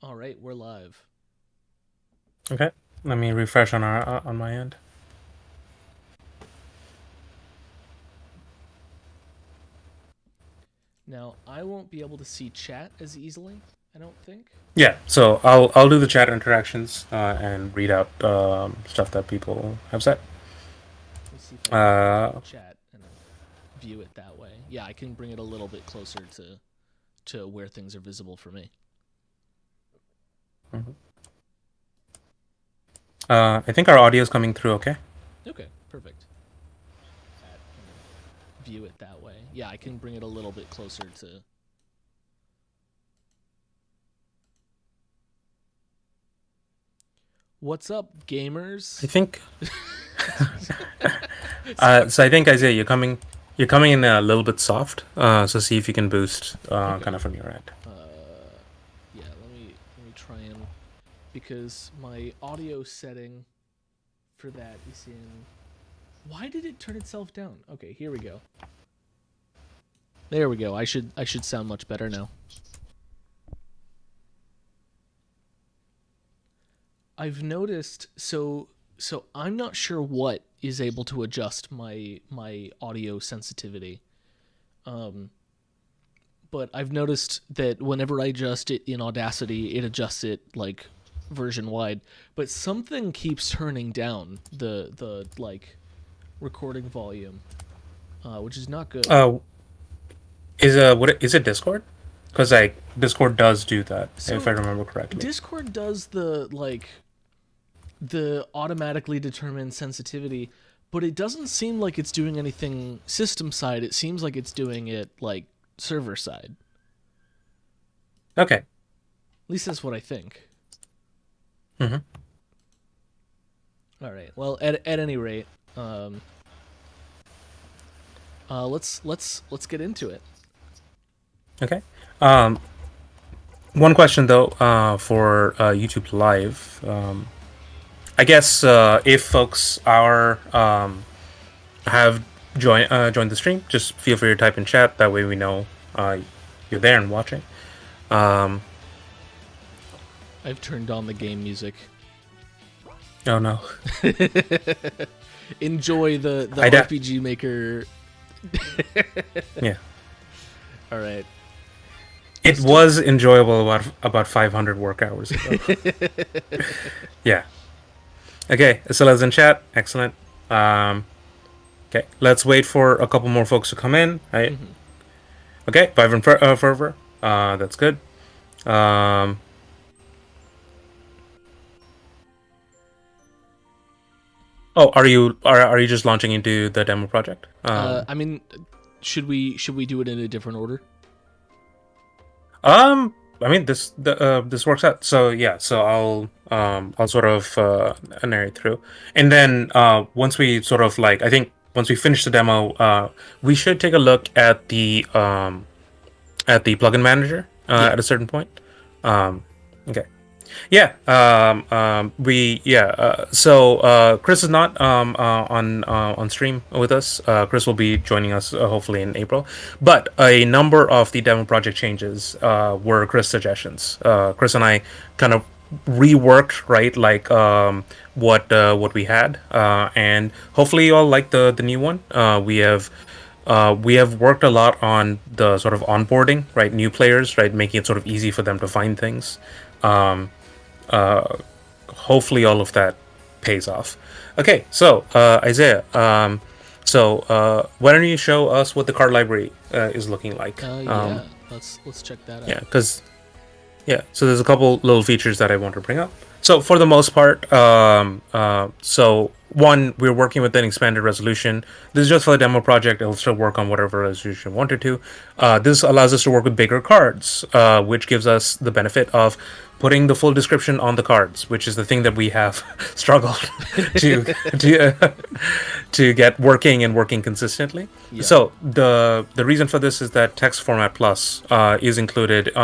All right, we're live. Okay, let me refresh on my end. Now, I won't be able to see chat as easily, I don't think. Yeah, so I'll do the chat interactions and read out stuff that people have said. Let me see if I can bring up Uh, chat and view it that way. Yeah, I can bring it a little bit closer to where things are visible for me. mhm. I think our audio is coming through. Okay. Okay, perfect. Chat and view it that way. Yeah, I can bring it a little bit closer to. What's up, I gamers? think. Sorry. So I think Isaiah, you're coming in a little bit soft. So see if you can boost Okay. kind of from your end. Yeah. Let me try and because my audio setting for that is in. Why did it turn itself down? Okay, here we go. There we go. I should sound much better now. I've noticed so I'm not sure what is able to adjust my audio sensitivity. Um but I've noticed that whenever I adjust it in Audacity, it adjusts it like version wide, but something keeps turning down the like recording volume, which is not good. Uh, is it Discord? Because like Discord does do that, if I So remember correctly. Discord does the automatically determined sensitivity, but it doesn't seem like it's doing anything system side. It seems like it's doing it like server side. Okay. At least that's what I think. Mm-hmm. All right. Well, at any rate, let's get into it. Okay. Um, One question though, for YouTube Live, I guess if folks are have joined the stream, just feel free to type in chat. That way we know you're there and watching. Um, I've turned on the game music. oh no, Enjoy the I da- RPG Maker. yeah, All right. it was enjoyable about 500 work hours ago. Yeah. Okay, SLA's in chat. Excellent. Okay, let's wait for a couple more folks to come in. Right. Mm-hmm. Okay, Vibrant Fervor. That's good. Um, oh, are you just launching into the demo project? I mean, should we do it in a different order? Um, I mean this works out. So yeah, so I'll sort of narrate through, and then once we sort of like I think once we finish the demo, we should take a look at the plugin manager Yeah. at a certain point. Okay. Yeah. So Chris is not on stream with us. Chris will be joining us hopefully in April. But a number of the demo project changes were Chris suggestions. Chris and I kind of reworked right like what we had, and hopefully you all like the new one. We have worked a lot on the sort of onboarding, right? New players, right? Making it sort of easy for them to find things. Um, Hopefully, all of that pays off. Okay, so Isaiah, why don't you show us what the card library is looking like? Yeah. Let's check that Yeah, out. because so there's a couple little features that I want to bring up. So for the most part, so one, we're working with an expanded resolution. This is just for the demo project. It'll still work on whatever resolution you wanted to. This allows us to work with bigger cards, which gives us the benefit of putting the full description on the cards, which is the thing that we have struggled to to get working and working consistently. Yeah. So the reason for this is that text format plus is included in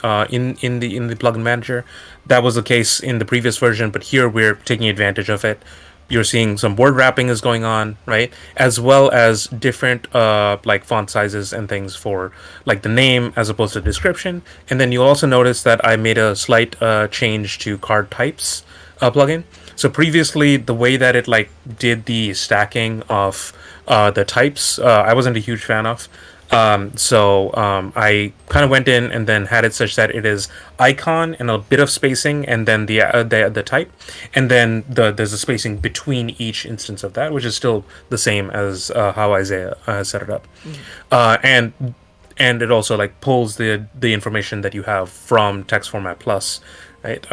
the plugin manager. That was the case in the previous version, but here we're taking advantage of it. You're seeing some word wrapping is going on, right? As well as different like font sizes and things for like the name as opposed to description. And then you also notice that I made a slight change to card types plugin. So previously, the way that it like did the stacking of the types, I wasn't a huge fan of. I kind of went in and then had it such that it is icon and a bit of spacing, and then the type, and then there's a spacing between each instance of that, which is still the same as how Isaiah set it up, and it also like pulls the information that you have from text format plus. Right,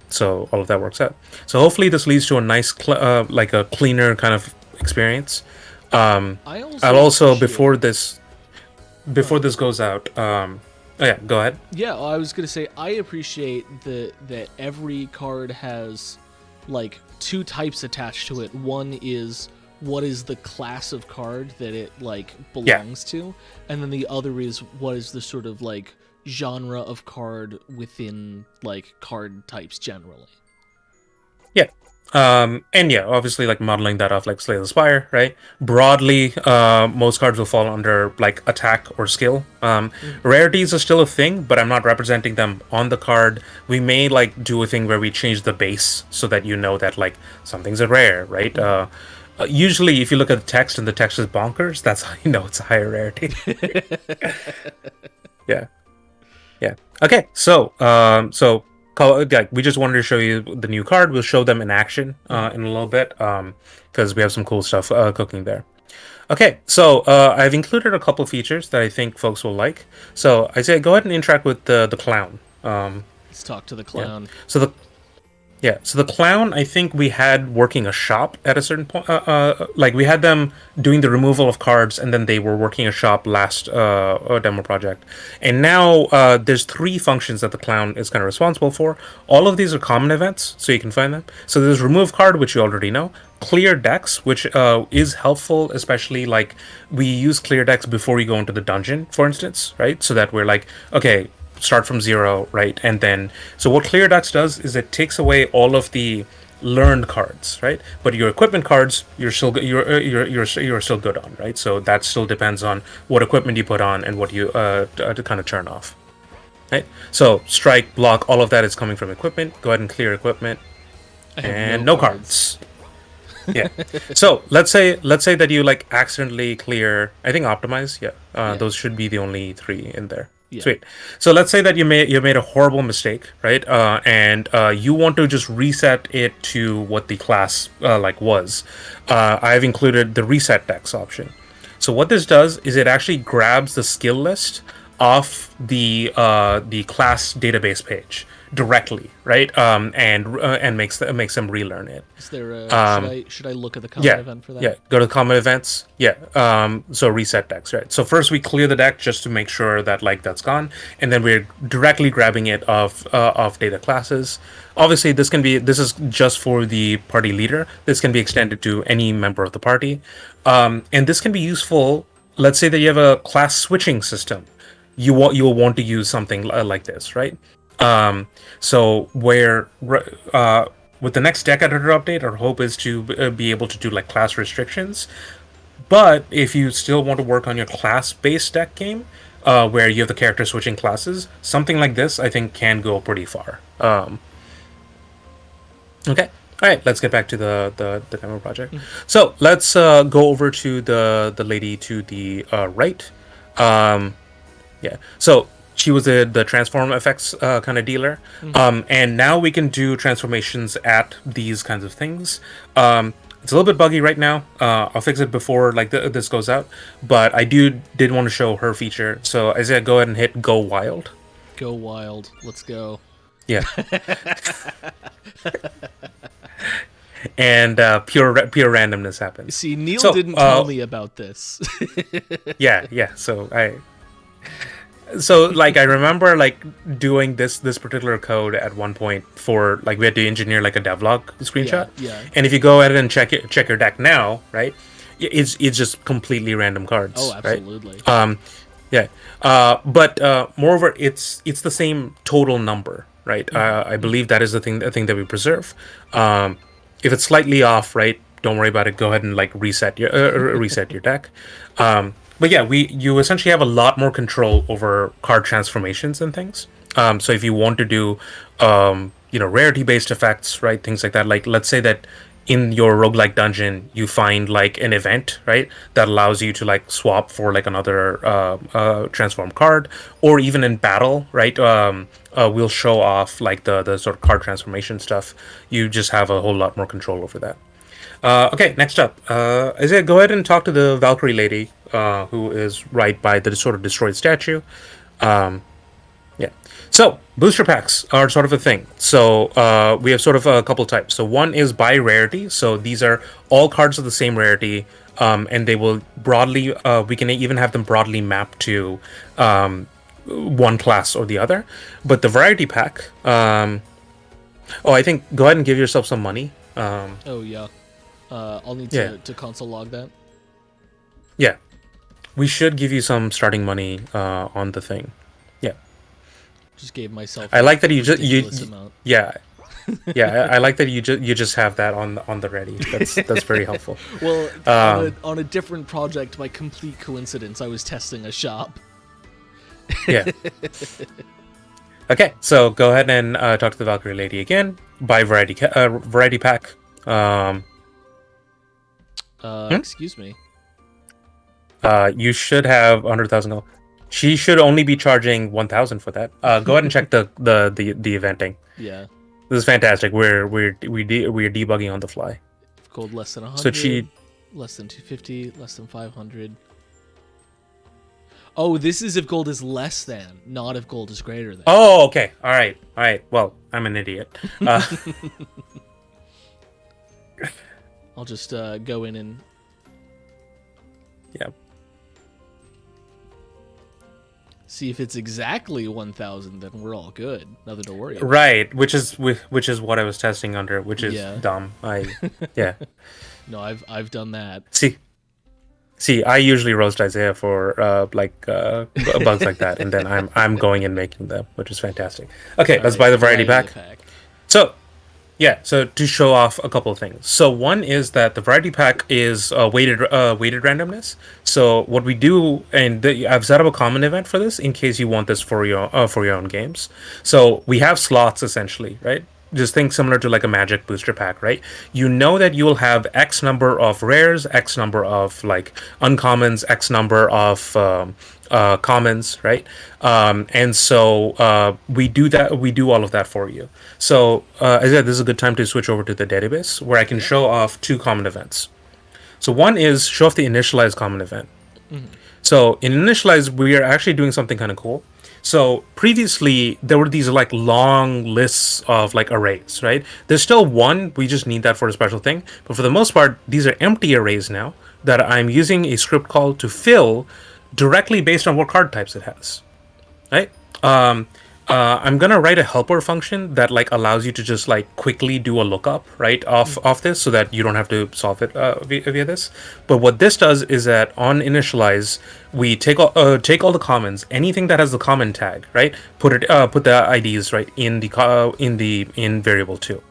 so all of that works out. So hopefully this leads to a nice, like a cleaner kind of experience. I'll also before this goes out. Oh yeah, go ahead. Yeah, I was gonna say I appreciate that every card has like two types attached to it. One is what is the class of card that it like belongs to, and then the other is what is the sort of like genre of card within like card types generally. Yeah. And yeah, obviously like modeling that off like Slay the Spire, right? Broadly, most cards will fall under like attack or skill. Rarities are still a thing, but I'm not representing them on the card. We may like do a thing where we change the base so that you know that like something's a rare, right? Usually if you look at the text and the text is bonkers, that's how you know it's a higher rarity. Yeah. Yeah. Okay. So, we just wanted to show you the new card. We'll show them in action in a little bit because we have some cool stuff cooking there. Okay. So I've included a couple features that I think folks will like. So I say go ahead and interact with the clown. Let's talk to the clown. Yeah. So the clown, I think we had working a shop at a certain point. Like we had them doing the removal of cards, and then they were working a shop last demo project. And now there's 3 functions that the clown is kind of responsible for. All of these are common events, so you can find them. So there's remove card, which you already know. Clear decks, which is helpful, especially like we use clear decks before we go into the dungeon, for instance, right? So that we're like, okay, start from 0, right? And then so what clear decks does is it takes away all of the learned cards, right? But your equipment cards you're still good on, right? So that still depends on what equipment you put on and what you to kind of turn off, right? So strike, block, all of that is coming from equipment. Go ahead and clear equipment, and no cards. Yeah. So let's say that you like accidentally clear, I think optimize. Yeah. Those should be the only 3 in there. Yeah. Sweet. So let's say that you made a horrible mistake, right? And you want to just reset it to what the class like was. I've included the reset decks option. So what this does is it actually grabs the skill list off the class database page directly, right? And makes them relearn it. Is there a, should I look at the common event for that? Yeah, go to common events. Yeah. So reset decks, right? So first we clear the deck just to make sure that like that's gone, and then we're directly grabbing it off data classes. Obviously, this is just for the party leader. This can be extended to any member of the party, and this can be useful. Let's say that you have a class switching system. You'll want to use something like this, right? So where with the next deck editor update, our hope is to be able to do like class restrictions. But if you still want to work on your class-based deck game, where you have the character switching classes, something like this I think can go pretty far. Okay. All right, let's get back to the demo project. So let's go over to the lady to the right. Yeah. So she was the transform effects kind of dealer. And now we can do transformations at these kinds of things. It's a little bit buggy right now. I'll fix it before like this goes out. But I did want to show her feature. So Isaiah, go ahead and hit Go Wild. Go Wild. Let's go. Yeah. And pure randomness happens. See, Neil didn't tell me about this. Yeah. So like I remember like doing this particular code at one point for like we had to engineer like a devlog screenshot. Yeah. And if you go ahead and check your deck now, right? It's just completely random cards. Oh, absolutely. Right? But moreover, it's the same total number, right? I believe that is the thing that we preserve. If it's slightly off, right, don't worry about it. Go ahead and like reset your deck. But yeah, you essentially have a lot more control over card transformations and things. So if you want to do rarity based effects, right, things like that. Like let's say that in your roguelike dungeon you find like an event, right, that allows you to like swap for like another transform card, or even in battle, right, we'll show off like the sort of card transformation stuff. You just have a whole lot more control over that. Okay, next up, Isaiah, go ahead and talk to the Valkyrie lady, who is right by the sort of destroyed statue. Yeah. So booster packs are sort of a thing. So we have sort of a couple types. So one is by rarity. So these are all cards of the same rarity, and they will broadly. We can even have them broadly mapped to one class or the other. But the variety pack. I think go ahead and give yourself some money. Oh yeah. I'll need to console log that. Yeah, we should give you some starting money on the thing. Yeah. Just gave myself. I like that you just amount. Yeah. Yeah, I like that you just have that on the ready. That's very helpful. Well, on a different project, by complete coincidence, I was testing a shop. Yeah. Okay, so go ahead and talk to the Valkyrie lady again. Buy variety pack. Excuse me. You should have 100,000 gold. She should only be charging 1,000 for that. Go ahead and check the eventing. Yeah. This is fantastic. We're debugging on the fly. Gold less than 100. So less than 250, less than 500. Oh, this is if gold is less than, not if gold is greater than. Oh, okay. All right. Well, I'm an idiot. I'll just go in and... Yeah. See if it's exactly 1,000, then we're all good. Nothing to worry about. Right, which is what I was testing under, which is dumb. Yeah. No, I've done that. See, I usually roast Isaiah for bugs like that, and then I'm going and making them, which is fantastic. Okay, let's buy the variety pack. So to show off a couple of things. So one is that the variety pack is weighted randomness. So what we do, and I've set up a common event for this in case you want this for your own games. So we have slots essentially, right? Just think similar to like a Magic booster pack, right? You know that you will have X number of rares, X number of like uncommons, X number of commons, right? And so we do all of that for you. So as I said, this is a good time to switch over to the database where I can show off two common events. So one is show off the initialized common event. Mm-hmm. So in initialize, we are actually doing something kind of cool. So previously there were these like long lists of like arrays, right? There's still one, we just need that for a special thing. But for the most part, these are empty arrays now that I'm using a script call to fill directly based on what card types it has, right? I'm gonna write a helper function that like allows you to just like quickly do a lookup, right, off this, so that you don't have to solve it via this. But what this does is that on initialize, we take all the commons, anything that has the common tag, right, put the IDs right in variable 2,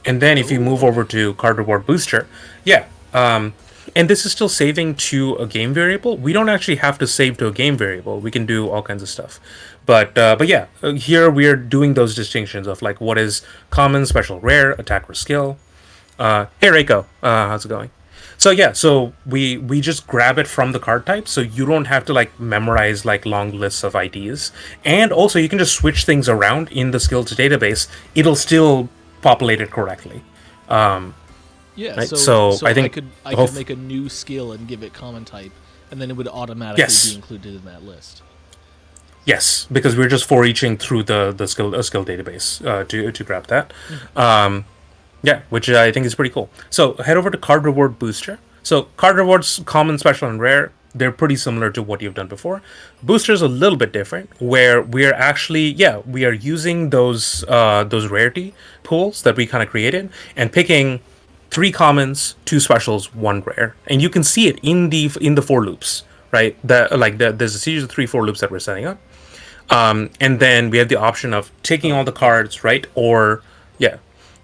and then if you move over to card reward booster, and this is still saving to a game variable. We don't actually have to save to a game variable. We can do all kinds of stuff. But yeah, here we are doing those distinctions of like what is common, special, rare, attack, or skill. Hey Reiko, how's it going? So yeah, so we just grab it from the card type, so you don't have to like memorize like long lists of IDs. And also you can just switch things around in the skills database. It'll still populate it correctly. Yeah, right? so I think I could make a new skill and give it common type, and then it would automatically be included in that list. Yes, because we're just for eaching through the skill database to grab that. Mm-hmm. Which I think is pretty cool. So head over to card reward booster. So card rewards, common, special, and rare, they're pretty similar to what you've done before. Booster is a little bit different, where we're actually we are using those rarity pools that we kind of created and picking 3 commons, 2 specials, 1 rare, and you can see it in the for loops, right? There's a series of 3 for loops that we're setting up, and then we have the option of taking all the cards, right, or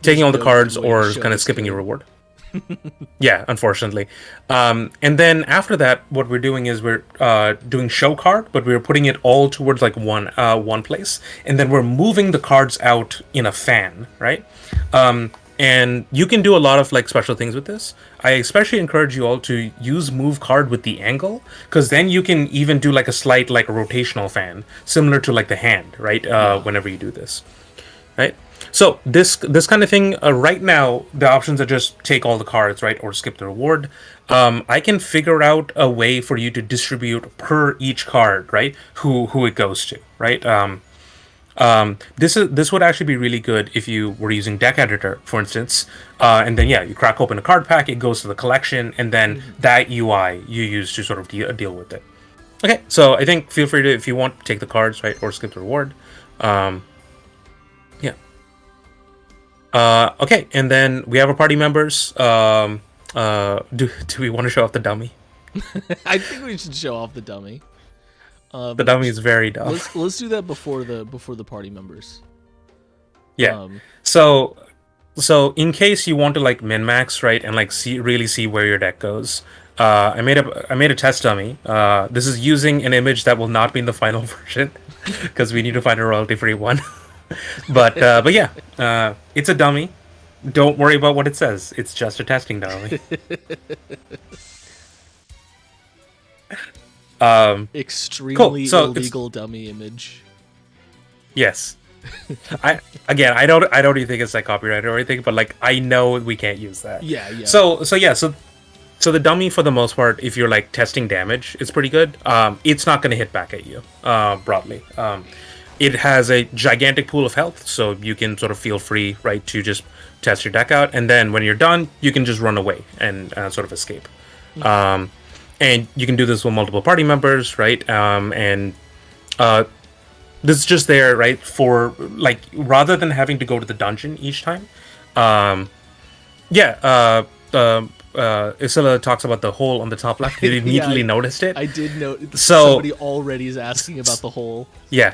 taking all the cards or kind of skipping your reward. Yeah, unfortunately. And then after that, what we're doing is we're doing show card, but we're putting it all towards like one place, and then we're moving the cards out in a fan, right? And you can do a lot of like special things with this. I especially encourage you all to use move card with the angle, because then you can even do like a slight like rotational fan, similar to like the hand, right? Whenever you do this, right? So this kind of thing, right now the options are just take all the cards, right, or skip the reward. I can figure out a way for you to distribute per each card, right, who it goes to, right. This would actually be really good if you were using deck editor, for instance, and then yeah, you crack open a card pack, it goes to the collection, and then that UI you use to sort of deal with it. Okay, so I think feel free to, if you want, take the cards, right, or skip the reward. Yeah. Okay, and then we have our party members. Do we want to show off the dummy? I think we should show off the dummy. The dummy is very dumb. Let's do that before the party members. Yeah. So in case you want to like min max, right, and like really see where your deck goes, I made a test dummy. This is using an image that will not be in the final version because we need to find a royalty free one. but yeah, it's a dummy. Don't worry about what it says. It's just a testing dummy. Extremely illegal dummy image. Yes. I don't even think it's like copyright or anything, but like I know we can't use that. Yeah. So the dummy, for the most part, if you're like testing damage, it's pretty good. It's not going to hit back at you broadly. It has a gigantic pool of health, so you can sort of feel free, right, to just test your deck out, and then when you're done, you can just run away and sort of escape. And you can do this with multiple party members, right? And this is just there, right, for like rather than having to go to the dungeon each time. Isilla talks about the hole on the top left. You immediately noticed it. I did know. So somebody already is asking about the hole. Yeah.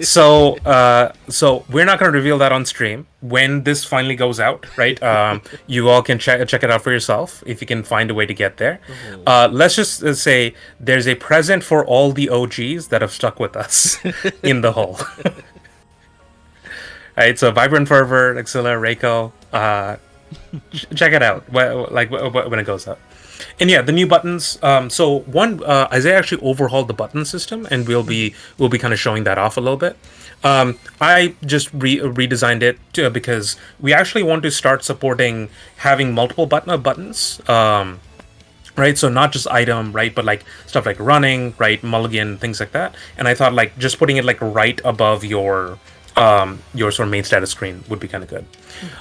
So we're not going to reveal that on stream. When this finally goes out, right? You all can check it out for yourself if you can find a way to get there. Let's just say there's a present for all the OGs that have stuck with us in the hole. Right. So Vibrant Fervor, Exilla, Reiko. Check it out when it goes up. And yeah, the new buttons. So one, Isaiah actually overhauled the button system, and we'll be kind of showing that off a little bit. I just redesigned it because we actually want to start supporting having multiple buttons. Right, so not just item, right, but like stuff like running, right, mulligan, things like that. And I thought like just putting it like right above your sort of main status screen would be kind of good.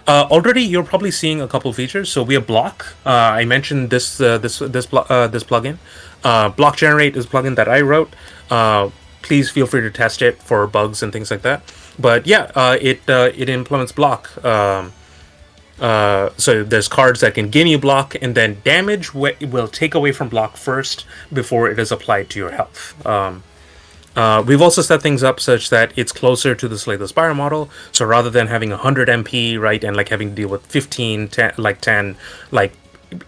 Already, you're probably seeing a couple features. So we have block. I mentioned this plugin. Block generate is a plugin that I wrote. Please feel free to test it for bugs and things like that. But yeah, it implements block. So there's cards that can gain you block, and then damage will take away from block first before it is applied to your health. We've also set things up such that it's closer to the Slay the Spire model. So rather than having 100 MP, right, and like having to deal with 15, 10, like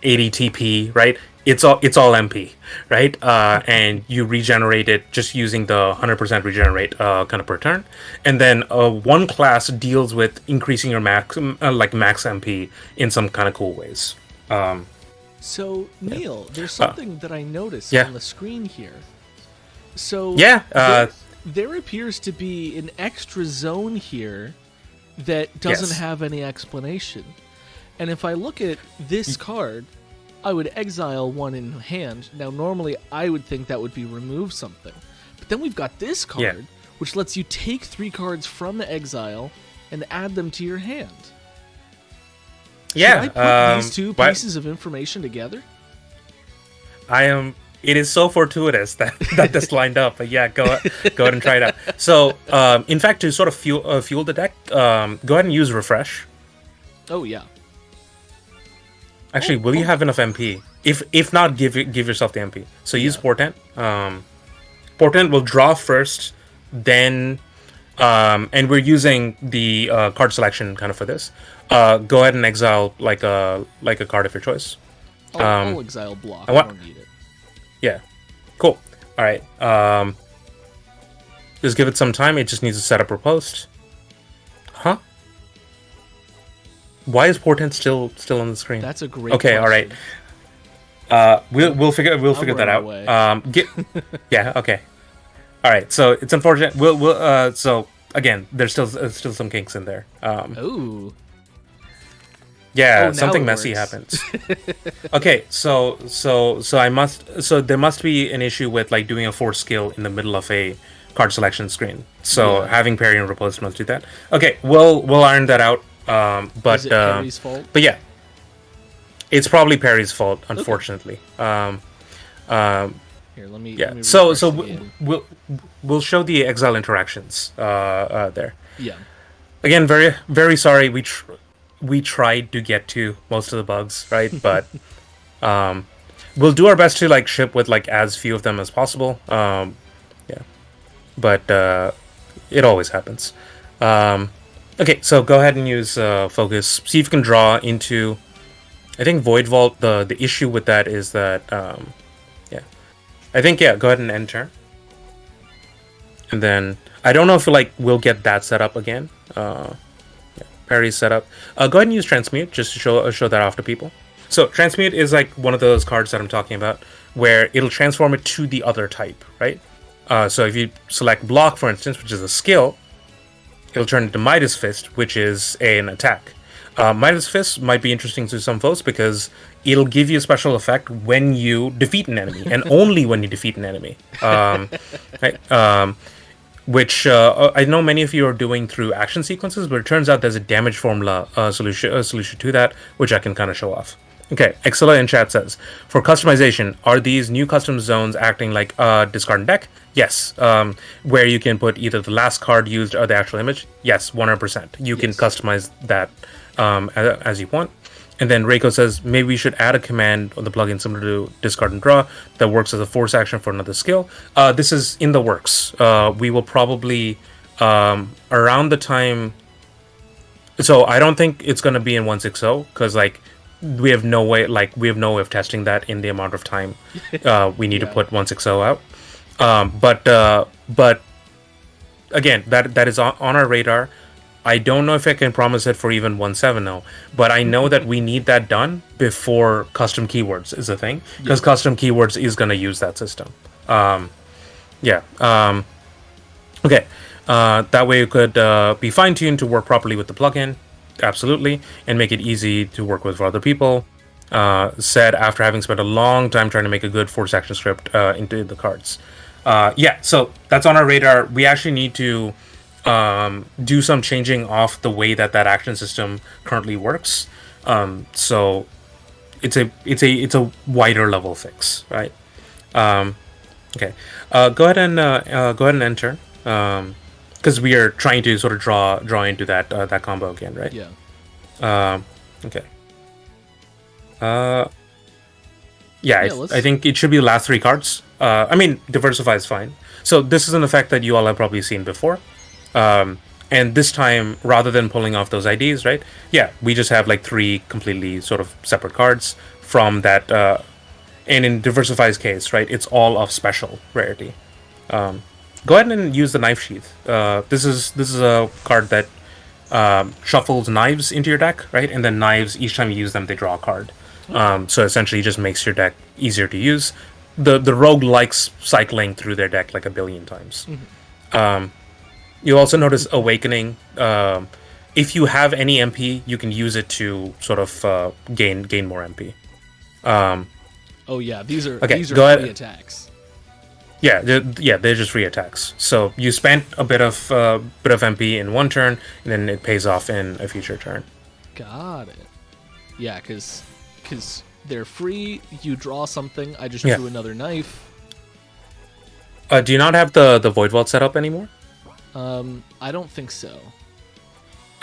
80 TP, right, it's all MP, right, and you regenerate it just using the 100% regenerate kind of per turn, and then one class deals with increasing your max MP in some kind of cool ways. So Neil, there's something that I noticed on the screen here. So there appears to be an extra zone here that doesn't have any explanation. And if I look at this card, I would exile one in hand. Now, normally I would think that would be remove something. But then we've got this card, which lets you take 3 cards from the exile and add them to your hand. Should I put these two pieces of information together? It is so fortuitous that this lined up, but yeah, go ahead and try it out. So, in fact, to sort of fuel the deck, go ahead and use refresh. Oh yeah. Actually, will you have enough MP? If not, give yourself the MP. So use Portent. Portent will draw first, then and we're using the card selection kind of for this. Go ahead and exile like a card of your choice. I'll exile block. I don't need it. Yeah, cool. All right. Just give it some time. It just needs to set up post. Huh? Why is Portent still on the screen? That's a great. Okay. Question. All right. We'll figure that out. Yeah. Okay. All right. So it's unfortunate. So again, there's still some kinks in there. Ooh. Yeah, something messy happens. Okay, so there must be an issue with like doing a force skill in the middle of a card selection screen. So having parry and repulse must do that. Okay, we'll iron that out. But is it Perry's fault? But yeah, it's probably Perry's fault, unfortunately. Okay. Here, let me. Yeah. Let me so we'll show the exile interactions there. Yeah. Again, very very sorry. We tried to get to most of the bugs, right? But we'll do our best to like ship with like as few of them as possible. Yeah, but it always happens. Okay, so go ahead and use focus. See if you can draw into. I think Void Vault. The issue with that is that yeah, I think go ahead and end turn, and then I don't know if we'll get that set up again. Parry setup. Go ahead and use Transmute just to show that off to people. So Transmute is like one of those cards that I'm talking about, where it'll transform it to the other type, right? So if you select Block, for instance, which is a skill, it'll turn into Midas Fist, which is an attack. Midas Fist might be interesting to some folks because it'll give you a special effect when you defeat an enemy, and only when you defeat an enemy. Right? Which I know many of you are doing through action sequences, but it turns out there's a damage formula solution to that, which I can kind of show off. Okay, Excella in chat says, for customization, are these new custom zones acting like discard and deck? Yes. Where you can put either the last card used or the actual image? Yes, 100%. You can customize that as you want. And then Reiko says, maybe we should add a command on the plugin similar to discard and draw that works as a force action for another skill. This is in the works. We will probably, around the time... So I don't think it's going to be in 1.6.0, because we have no way of testing that in the amount of time we need to put 1.6.0 out. But again, that is on our radar. I don't know if I can promise it for even 1.7.0, but I know that we need that done before custom keywords is a thing, because custom keywords is going to use that system. Okay. That way it could be fine-tuned to work properly with the plugin, absolutely, and make it easy to work with for other people. Said after having spent a long time trying to make a good force action script into the cards. So that's on our radar. We actually need to do some changing off the way that action system currently works. So it's a wider level fix, right? Okay. Go ahead and enter. Because we are trying to sort of draw into that combo again, right? Yeah. Okay. I think it should be the last three cards. I mean, diversify is fine. So this is an effect that you all have probably seen before. And this time, rather than pulling off those IDs, right? Yeah, we just have three completely sort of separate cards from that. And in Diversify's case, right, it's all of special rarity. Go ahead and use the Knife Sheath. This is a card that shuffles knives into your deck, right? And then knives, each time you use them, they draw a card. So essentially, it just makes your deck easier to use. The rogue likes cycling through their deck like a billion times. Mm-hmm. You'll also notice Awakening. If you have any MP, you can use it to sort of gain more MP. These are free attacks. Yeah, they're just free attacks. So you spent a bit of MP in one turn, and then it pays off in a future turn. Got it. Yeah, because they're free. You draw something. I just drew another knife. Do you not have the Void Vault set up anymore? I don't think so.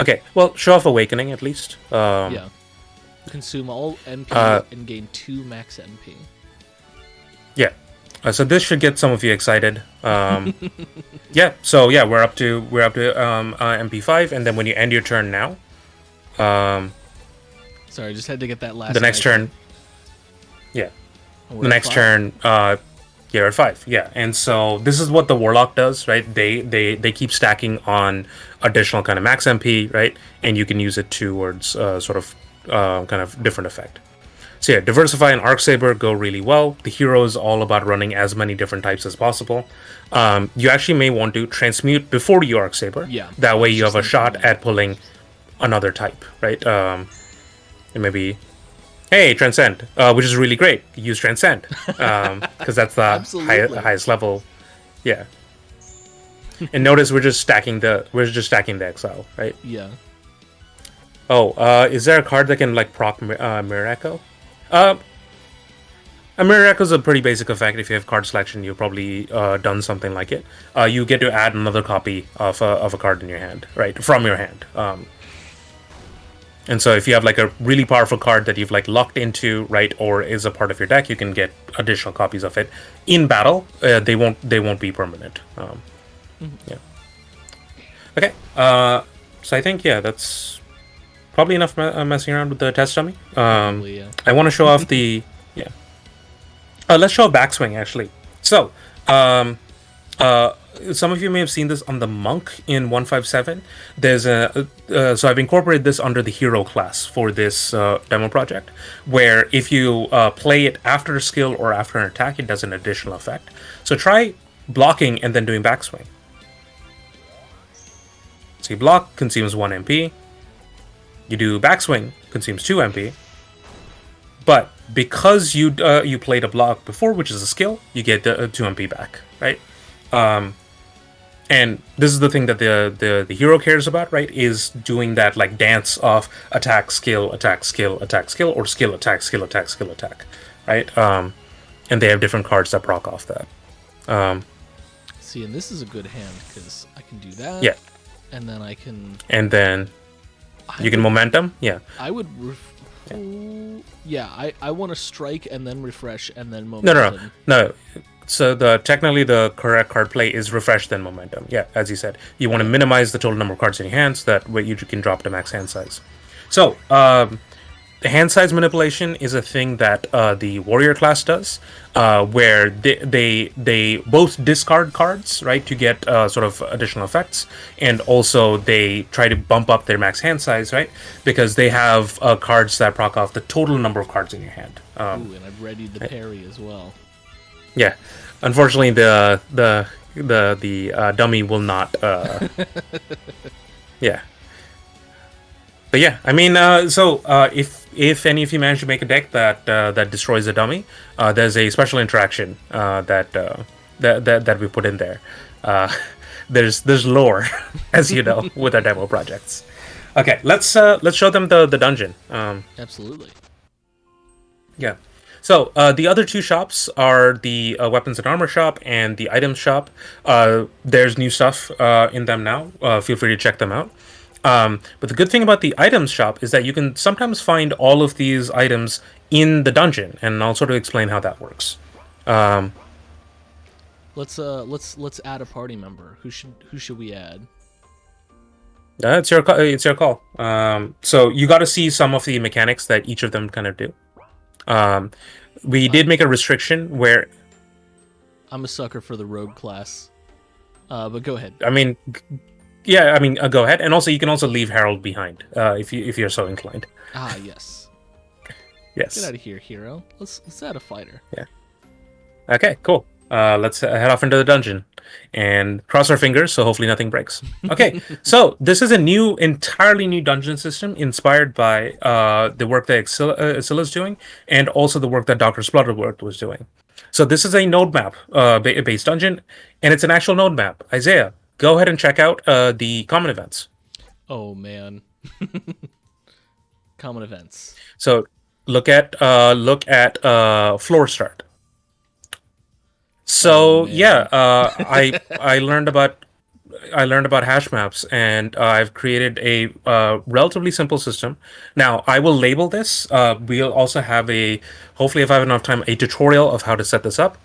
Okay, well, show off Awakening at least. Consume all MP and gain 2 max MP. Yeah. So this should get some of you excited. Yeah. So yeah, we're up to MP5, and then when you end your turn now, Sorry, I just had to get that last. the next turn. Yeah. The next turn, you're at 5. Yeah. And so this is what the Warlock does, right? They keep stacking on additional kind of max MP, right? And you can use it towards sort of kind of different effect. So yeah, Diversify and Arcsaber go really well. The hero is all about running as many different types as possible. You actually may want to transmute before you Arcsaber. Yeah. That way you have a shot at pulling another type, right? And maybe, hey, Transcend, which is really great. Use Transcend because that's the highest level. Yeah. And notice we're just stacking the Exile, right? Yeah. Oh, is there a card that can like proc Mirror Echo? A Mirror Echo is a pretty basic effect. If you have card selection, you've probably done something like it. You get to add another copy of a card in your hand, right, from your hand. And so if you have like a really powerful card that you've like locked into, right, or is a part of your deck, you can get additional copies of it in battle. They won't be permanent. Yeah. Okay. So I think that's probably enough messing around with the test dummy. Probably, yeah. I want to show off the let's show a backswing actually. So some of you may have seen this on the Monk in 157. There's so I've incorporated this under the hero class for this demo project, where if you play it after a skill or after an attack, it does an additional effect. So try blocking and then doing backswing. So you block, consumes 1 MP. You do backswing, consumes 2 MP. But because you played a block before, which is a skill, you get 2 MP back, right? And this is the thing that the hero cares about, right? Is doing that like dance of attack, skill, attack, skill, attack, skill, or skill, attack, skill, attack, skill, attack, right? And they have different cards that proc off that. See, and this is a good hand because I can do that. Yeah. And then I can. And then you can momentum. Yeah. I would. I want to strike and then refresh and then momentum. No. So technically the correct card play is refresh then momentum. Yeah, as you said, you want to minimize the total number of cards in your hands. That way you can drop to max hand size. So the hand size manipulation is a thing that the warrior class does, where they both discard cards, right, to get sort of additional effects, and also they try to bump up their max hand size, right, because they have cards that proc off the total number of cards in your hand. Ooh, and I've readied the parry as well. Yeah, unfortunately the dummy will not. Yeah. But yeah, I mean, if any of you manage to make a deck that destroys the dummy, there's a special interaction that we put in there. There's lore, as you know, with our demo projects. Okay, let's show them the dungeon. Absolutely. Yeah. So the other two shops are the weapons and armor shop and the items shop. There's new stuff in them now. Feel free to check them out. But the good thing about the items shop is that you can sometimes find all of these items in the dungeon, and I'll sort of explain how that works. Let's add a party member. Who should we add? It's your call. So you got to see some of the mechanics that each of them kind of do. We did make a restriction where I'm a sucker for the rogue class, but go ahead. I mean. Yeah, I mean, go ahead, and also you can also leave Harold behind if you're so inclined. Ah, yes. Yes. Get out of here, hero. Let's add a fighter. Yeah. Okay, cool. Let's head off into the dungeon and cross our fingers so hopefully nothing breaks. Okay, so this is a entirely new dungeon system inspired by the work that Excilla's doing, and also the work that Dr. Splutterworth was doing. So this is a node map based dungeon, and it's an actual node map. Isaiah, go ahead and check out the common events. Oh man, common events. So look at floor start. So I learned about hash maps, and I've created a relatively simple system. Now I will label this. We'll also have hopefully if I have enough time, a tutorial of how to set this up.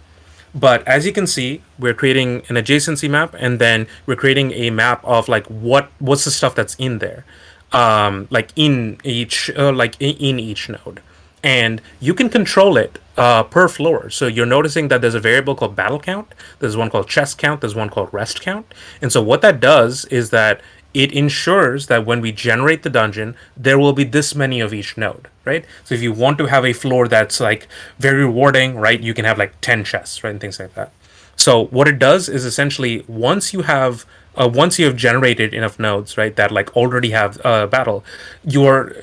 But as you can see, we're creating an adjacency map, and then we're creating a map of like what's the stuff that's in there, like in each in each node, and you can control it per floor. So you're noticing that there's a variable called battle count. There's one called chest count. There's one called rest count. And so what that does is that it ensures that when we generate the dungeon, there will be this many of each node, right? So if you want to have a floor that's like very rewarding, right, you can have like 10 chests, right, and things like that. So what it does is essentially once you have generated enough nodes, right, that like already have battle, you're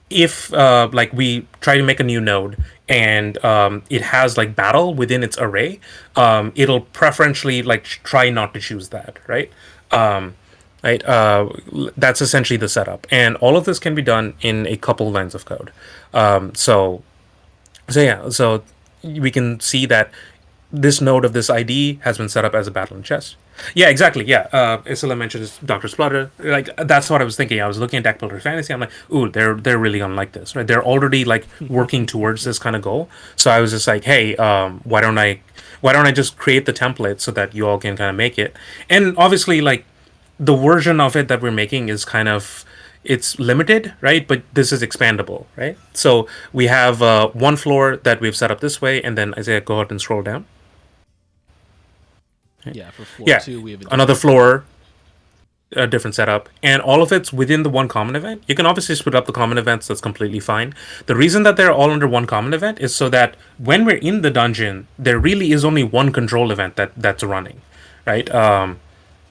if like we try to make a new node and it has like battle within its array, it'll preferentially like try not to choose that, right? Right? That's essentially the setup, and all of this can be done in a couple lines of code. So we can see that this node of this ID has been set up as a battle and chest. Yeah, exactly. Yeah, Isla mentions Doctor Splutter. Like that's what I was thinking. I was looking at Deck Builder Fantasy. I'm like, ooh, they're really gonna like this, right? They're already like working towards this kind of goal. So I was just like, hey, why don't I just create the template so that you all can kind of make it? And obviously, like the version of it that we're making is kind of it's limited, right? But this is expandable, right? So we have one floor that we've set up this way, and then Isaiah, go ahead and scroll down. Yeah, for floor 2, we have another floor, a different setup, and all of it's within the one common event. You can obviously split up the common events, that's completely fine. The reason that they're all under one common event is so that when we're in the dungeon, there really is only one control event that's running, right?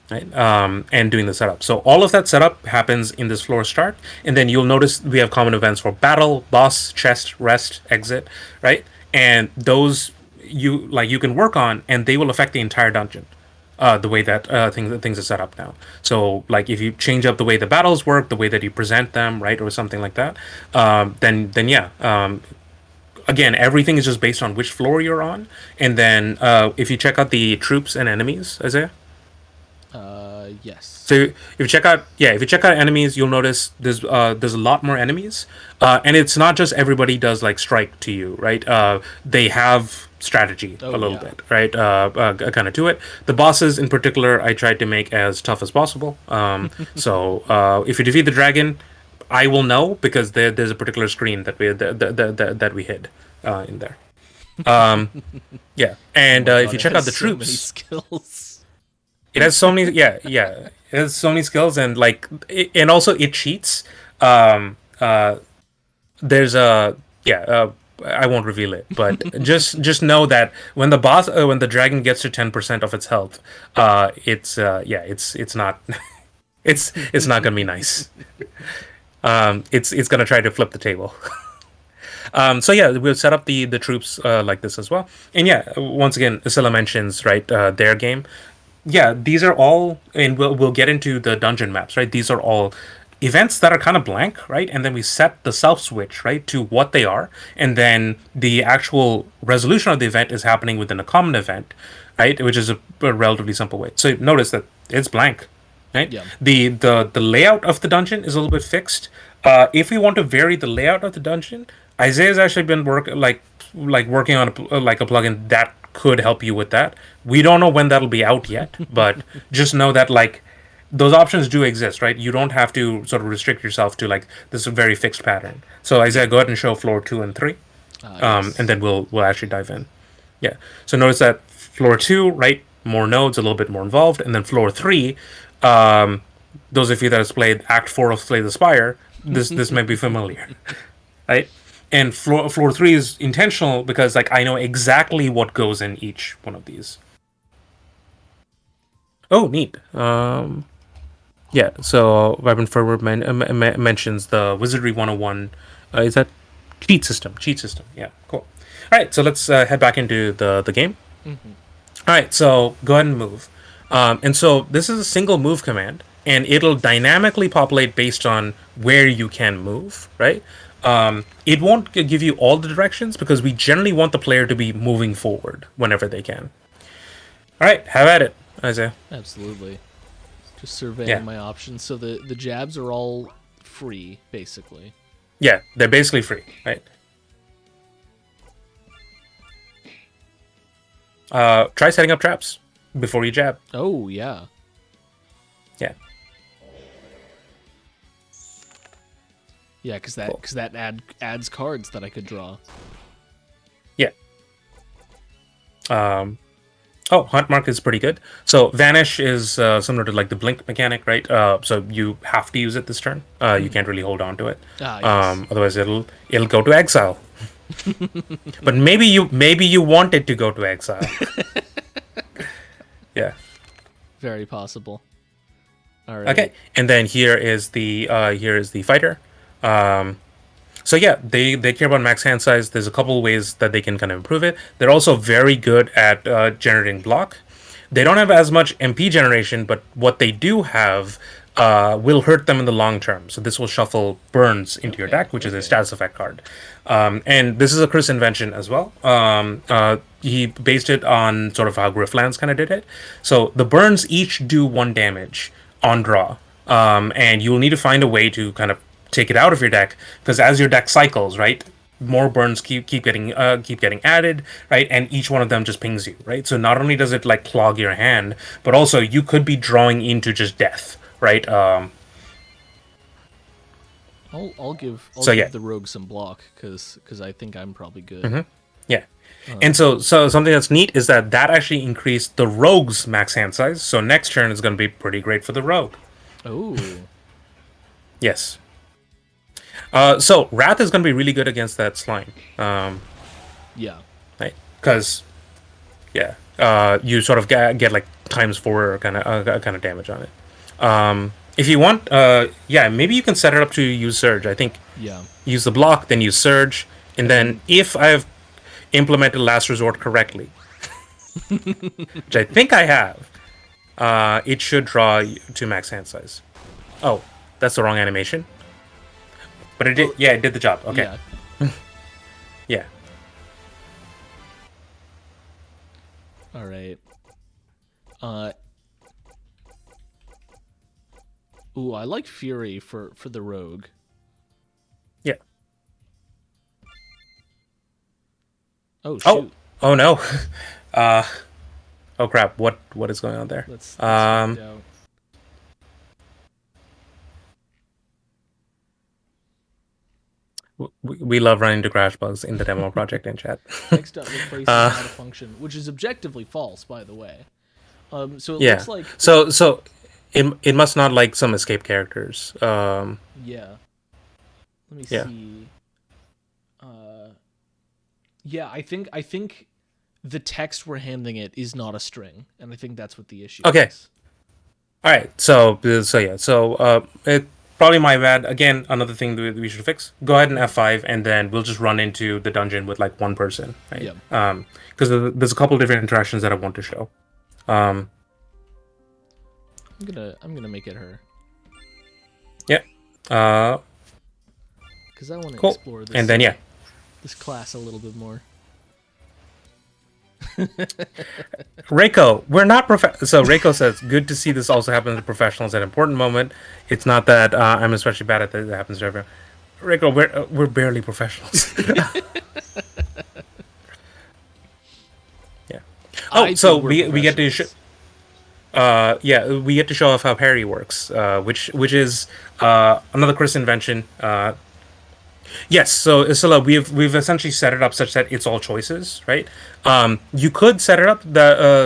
And doing the setup. So all of that setup happens in this floor start, and then you'll notice we have common events for battle, boss, chest, rest, exit, right? And those you can work on, and they will affect the entire dungeon. The way that things are set up now. So like if you change up the way the battles work, the way that you present them, right, or something like that, then yeah. Again, everything is just based on which floor you're on, and then if you check out the troops and enemies, Isaiah. Yes. So if you check out enemies, you'll notice there's a lot more enemies, and it's not just everybody does like strike to you, right? They have strategy a little bit, right? Kind of to it. The bosses in particular, I tried to make as tough as possible. So if you defeat the dragon, I will know because there's a particular screen that we hid in there. Yeah, and if you check out the troops, many skills. It has so many, yeah. It has so many skills, and like, and also it cheats. There's a I won't reveal it, but just know that when the dragon gets to 10% of its health, it's not it's not gonna be nice. It's gonna try to flip the table. So yeah, we'll set up the troops like this as well, and yeah, once again, Isilla mentions right their game. Yeah, these are all, and we'll get into the dungeon maps, right? These are all events that are kind of blank, right? And then we set the self switch, right, to what they are, and then the actual resolution of the event is happening within a common event, right? Which is a relatively simple way. So notice that it's blank, right? Yeah. The layout of the dungeon is a little bit fixed. If we want to vary the layout of the dungeon, Isaiah's actually been working on a plugin that could help you with that. We don't know when that'll be out yet, but just know that like those options do exist, right? You don't have to sort of restrict yourself to like this very fixed pattern. So Isaiah, go ahead and show floor 2 and 3, yes. And then we'll actually dive in. Yeah. So notice that floor 2, right, more nodes, a little bit more involved, and then floor 3. Those of you that have played Act 4 of Slay the Spire, this may be familiar, right? And floor 3 is intentional because like I know exactly what goes in each one of these. Oh, neat. Yeah. So Vibrant Forward mentions the Wizardry 101. Is that cheat system? Cheat system. Yeah. Cool. All right. So let's head back into the game. Mm-hmm. All right. So go ahead and move. And so this is a single move command, and it'll dynamically populate based on where you can move. Right. It won't give you all the directions because we generally want the player to be moving forward whenever they can. All right, have at it, Isaiah. Absolutely. Just surveying my options. So the jabs are all free, basically. Yeah, they're basically free, right? Try setting up traps before you jab. Oh, yeah. Yeah. Yeah, because that, Cool. adds cards that I could draw. Yeah. Hunt Mark is pretty good. So Vanish is similar to like the Blink mechanic, right? So you have to use it this turn. You can't really hold on to it. Yes. Otherwise, it'll go to exile. But maybe you want it to go to exile. Yeah. Very possible. All right. Okay. And then here is the fighter. So yeah, they care about max hand size. There's a couple ways that they can kind of improve it. They're also very good at generating block. They don't have as much MP generation, but what they do have will hurt them in the long term. So this will shuffle Burns into your deck, which is a status effect card. And this is a Chris invention as well. He based it on sort of how Grifflands kind of did it. So the Burns each do 1 damage on draw. And you'll need to find a way to kind of take it out of your deck, because as your deck cycles, right, more burns keep getting added, right, and each one of them just pings you, right. So not only does it like clog your hand, but also you could be drawing into just death, right. I'll give Yeah. the rogue some block because I think I'm probably good. Mm-hmm. Yeah. And so something that's neat is that actually increased the rogue's max hand size. So next turn is going to be pretty great for the rogue. Oh. Yes. So Wrath is going to be really good against that slime. Yeah. Right? Because, yeah, you sort of get like ×4 kind of damage on it. If you want, yeah, maybe you can set it up to use Surge. I think. Yeah. Use the block, then use Surge, and then if I've implemented Last Resort correctly, which I think I have, it should draw to max hand size. Oh, that's the wrong animation. But it did. Yeah, it did the job. Okay. Yeah. Yeah. All right. Ooh, I like Fury for the rogue. Yeah. Oh shoot. Oh no. Oh crap. What is going on there? Let's find out. We love running into crash bugs in the demo project in chat. X.replace is not a function, which is objectively false, by the way. So it Yeah. looks like So it must not like some escape characters. yeah. Let me Yeah. see. Yeah, I think the text we're handing it is not a string, and I think that's what the issue Okay. is. All right. So yeah. So it probably my bad. Again, another thing that we should fix. Go ahead and F5, and then we'll just run into the dungeon with like one person, right? Yeah. Because there's a couple different interactions that I want to show. I'm gonna make it her. Yeah. Because I want to Cool. explore this. And then yeah. This class a little bit more. Reiko, we're not so Reiko says, good to see this also happens to professionals at an important moment. It's not that I'm especially bad at that. It happens to everyone. Reiko, we're barely professionals. Yeah. Oh, so we get to we get to show off how parry works, which is another Chris invention. Yes, so Isla, we've essentially set it up such that it's all choices, right? You could set it up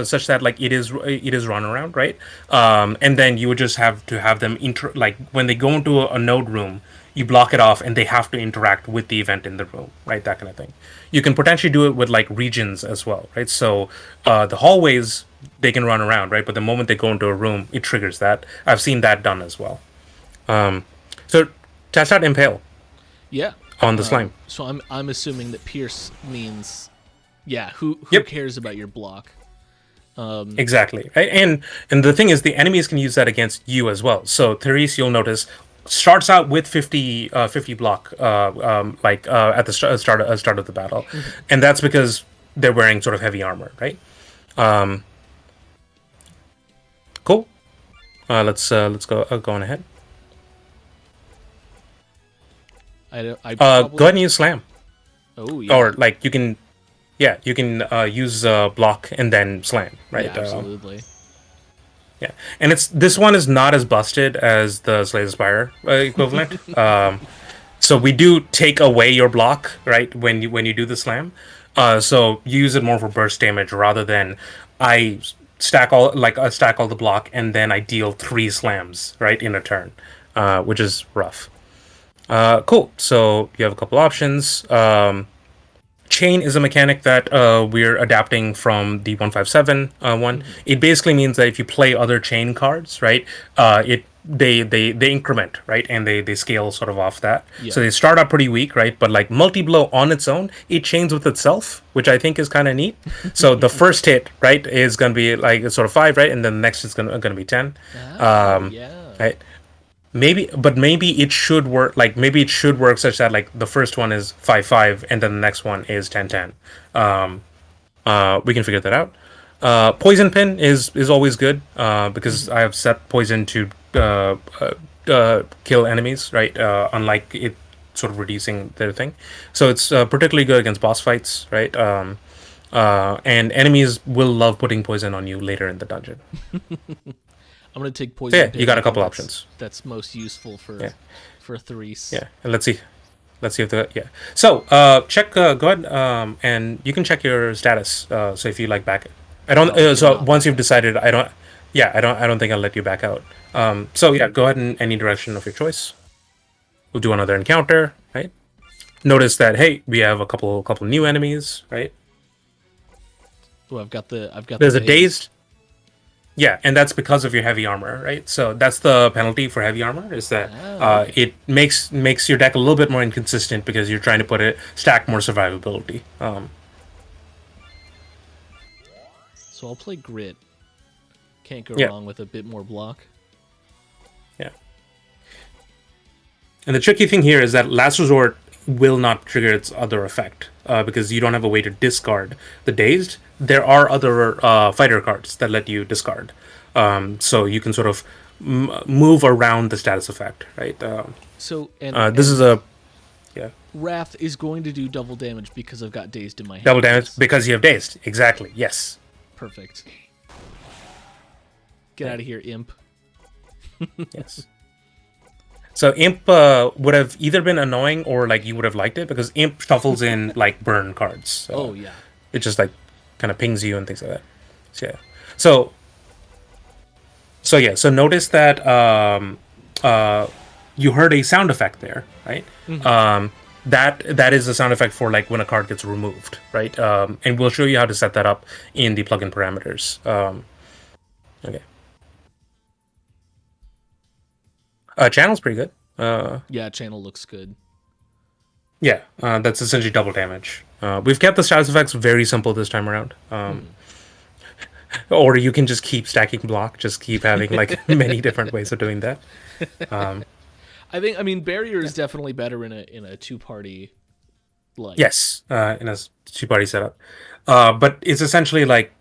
such that like it is run around, right? And then you would just have to have them like when they go into a node room, you block it off and they have to interact with the event in the room, right? That kind of thing. You can potentially do it with like regions as well, right? So the hallways they can run around, right? But the moment they go into a room, it triggers that. I've seen that done as well. So test out Impale. Yeah. On the slime. So I'm assuming that Pierce means, yeah. Who cares about your block? Exactly. And the thing is, the enemies can use that against you as well. So Therese, you'll notice, starts out with 50 block, at the start of the battle, and that's because they're wearing sort of heavy armor, right? Cool. Let's go on ahead. I go ahead and use slam. Oh yeah. Or like you can, yeah, you can use block and then slam, right? Yeah, absolutely. Yeah, and this one is not as busted as the Slay the Spire equivalent. So we do take away your block, right, when you do the slam. So you use it more for burst damage rather than I stack all the block and then I deal 3 slams, right, in a turn, which is rough. Cool. So you have a couple options. Chain is a mechanic that we're adapting from the 1.5.7 one. Mm-hmm. It basically means that if you play other chain cards, right, they increment, right, and they scale sort of off that. Yeah. So they start out pretty weak, right, but like multi-blow on its own, it chains with itself, which I think is kind of neat. So the first hit, right, is going to be like sort of 5, right, and then the next is going to be 10. Yeah. Right. Maybe it should work. Like maybe it should work such that like the first one is 5-5 and then the next one is 10-10. We can figure that out. Poison pin is always good because I have set poison to kill enemies, right? Unlike it sort of reducing their thing, so it's particularly good against boss fights, right? And enemies will love putting poison on you later in the dungeon. I'm gonna take poison. Yeah, you got a couple options. That's most useful for Threes. Yeah, and let's see if So check. Go ahead. And you can check your status. So if you like back it, I don't. So once you've decided, I don't. Yeah, I don't think I'll let you back out. So yeah, go ahead in any direction of your choice. We'll do another encounter, right? Notice that hey, we have a couple new enemies, right? Oh, I've got. There's a dazed. Yeah, and that's because of your heavy armor, right? So that's the penalty for heavy armor is that it makes your deck a little bit more inconsistent because you're trying to stack more survivability. So I'll play Grit. Can't go wrong with a bit more block. Yeah. And the tricky thing here is that Last Resort will not trigger its other effect because you don't have a way to discard the Dazed. There are other fighter cards that let you discard. So you can sort of move around the status effect, right? This is a... Yeah. Wrath is going to do double damage because I've got Dazed in my hand. Double damage because you have Dazed. Exactly, yes. Perfect. Get out of here, Imp. Yes. So Imp would have either been annoying or like you would have liked it because Imp shuffles in like burn cards. So yeah. It just like kind of pings you and things like that. So yeah. So notice that you heard a sound effect there, right? Mm-hmm. That is a sound effect for like when a card gets removed, right? And we'll show you how to set that up in the plugin parameters. Okay. Channel's pretty good. Yeah, channel looks good. Yeah, that's essentially double damage. We've kept the status effects very simple this time around. Or you can just keep stacking block, just keep having like many different ways of doing that. I mean, Barrier is definitely better in a two-party. Yes, in a two-party setup. But it's essentially like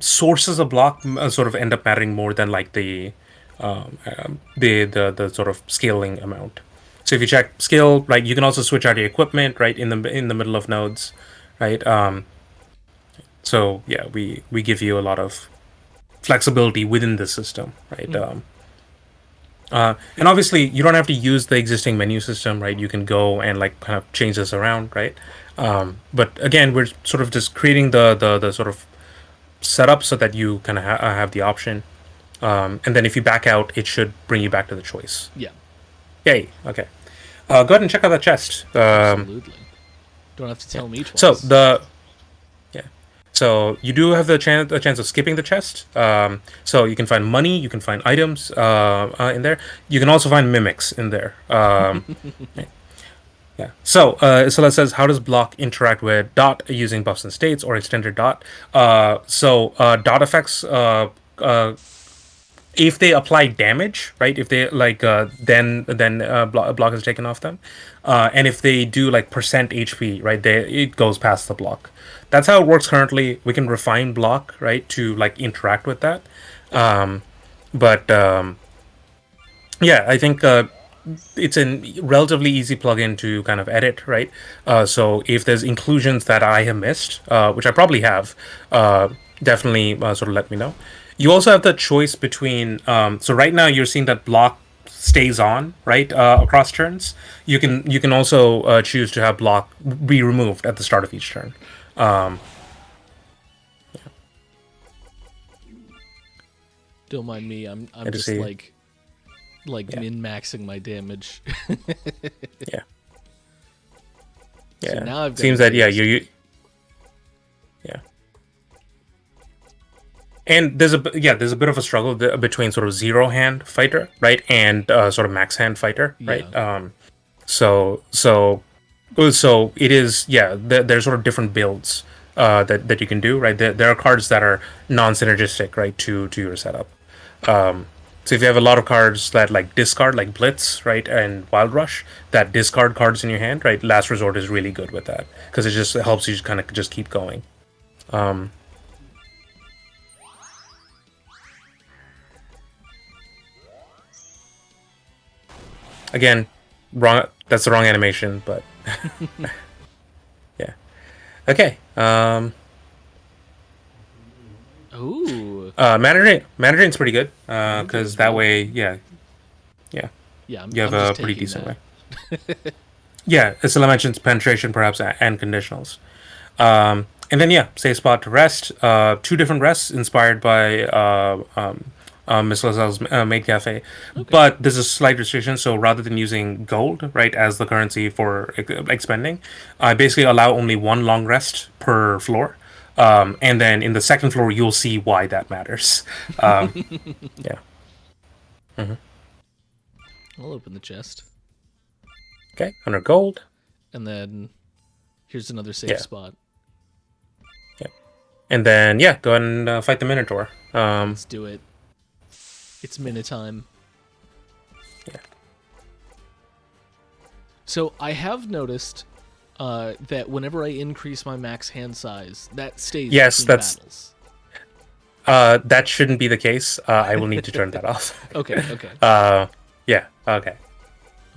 sources of block sort of end up mattering more than like the sort of scaling amount. So if you check skill, right, you can also switch out your equipment, right, in the middle of nodes, right? So yeah, we give you a lot of flexibility within the system, right? And obviously you don't have to use the existing menu system, right? You can go and like kind of change this around, right? But again, we're sort of just creating the sort of setup so that you kind of have the option. And then if you back out, it should bring you back to the choice. Yeah. Yay. Okay. Go ahead and check out that chest. Absolutely. Don't have to tell me twice. So you do have a chance of skipping the chest. So you can find money, you can find items in there. You can also find mimics in there. Yeah. So Isola says, how does block interact with dot using buffs and states or extended dot? So dot effects. If they apply damage, right? If they like, then block is taken off them, and if they do like percent HP, right? It goes past the block. That's how it works currently. We can refine block, right, to like interact with that. Yeah, I think it's a relatively easy plugin to kind of edit, right? So if there's inclusions that I have missed, which I probably have, definitely sort of let me know. You also have the choice between. So right now you're seeing that block stays on, right, across turns. You can also choose to have block be removed at the start of each turn. Um, Don't mind me. I'm just see. like min-maxing my damage. Yeah. So Yeah. now I've got Seems that yeah you yeah. And there's a bit of a struggle between sort of zero hand fighter, right, and sort of max hand fighter, right. Yeah. So it is there's sort of different builds that you can do, right. There are cards that are non-synergistic, right, to your setup. So if you have a lot of cards that like discard, like Blitz, right, and Wild Rush, that discard cards in your hand, right, Last Resort is really good with that because it just helps you kind of just keep going. Again, wrong. That's the wrong animation, but yeah. Okay. Ooh. Mana Drain's pretty good because that way, yeah. Yeah. You have I'm a just pretty taking decent that. way. Yeah, Isla mentions penetration, perhaps, and conditionals. And then, yeah, safe spot to rest. Two different rests inspired by Miss Lazelle's Maid Cafe. Okay. But there's a slight restriction, so rather than using gold, right, as the currency for expending, I basically allow only one long rest per floor. And then in the second floor, you'll see why that matters. Yeah. Mm-hmm. I'll open the chest. Okay, 100 gold. And then here's another safe spot. Yeah. And then, yeah, go ahead and fight the Minotaur. Let's do it. It's minute time. Yeah. So I have noticed that whenever I increase my max hand size, that stays between battles. That shouldn't be the case. I will need to turn that off. Okay. Yeah, okay.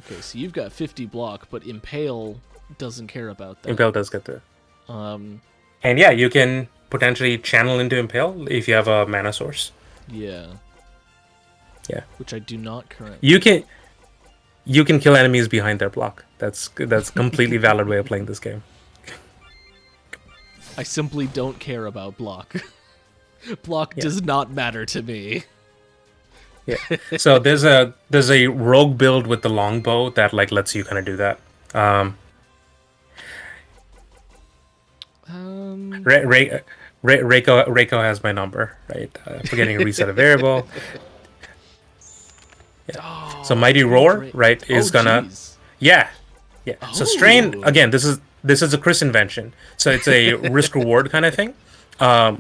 Okay, so you've got 50 block, but Impale doesn't care about that. Impale does get through. And yeah, you can potentially channel into Impale if you have a mana source. Yeah. Yeah. Which I do not currently. You can kill enemies behind their block. That's completely valid way of playing this game. I simply don't care about block. Block does not matter to me. Yeah. So there's a rogue build with the longbow that like lets you kind of do that. Reiko has my number, right? Forgetting to reset a variable. Yeah. Oh, so Mighty Roar, right, is gonna. Geez. Yeah. So Strain again. This is a Chris invention. So it's a risk reward kind of thing,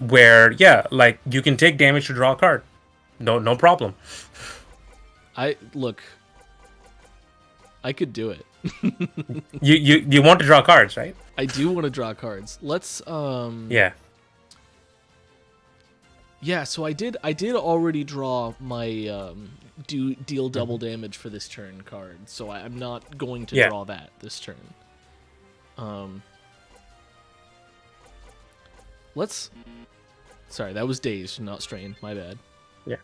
where like you can take damage to draw a card. No problem. I could do it. you want to draw cards, right? I do want to draw cards. Let's Yeah. Yeah, so I did already draw my deal double damage for this turn card. So I'm not going to draw that this turn. Sorry, that was Dazed, not Strain. My bad. Yeah.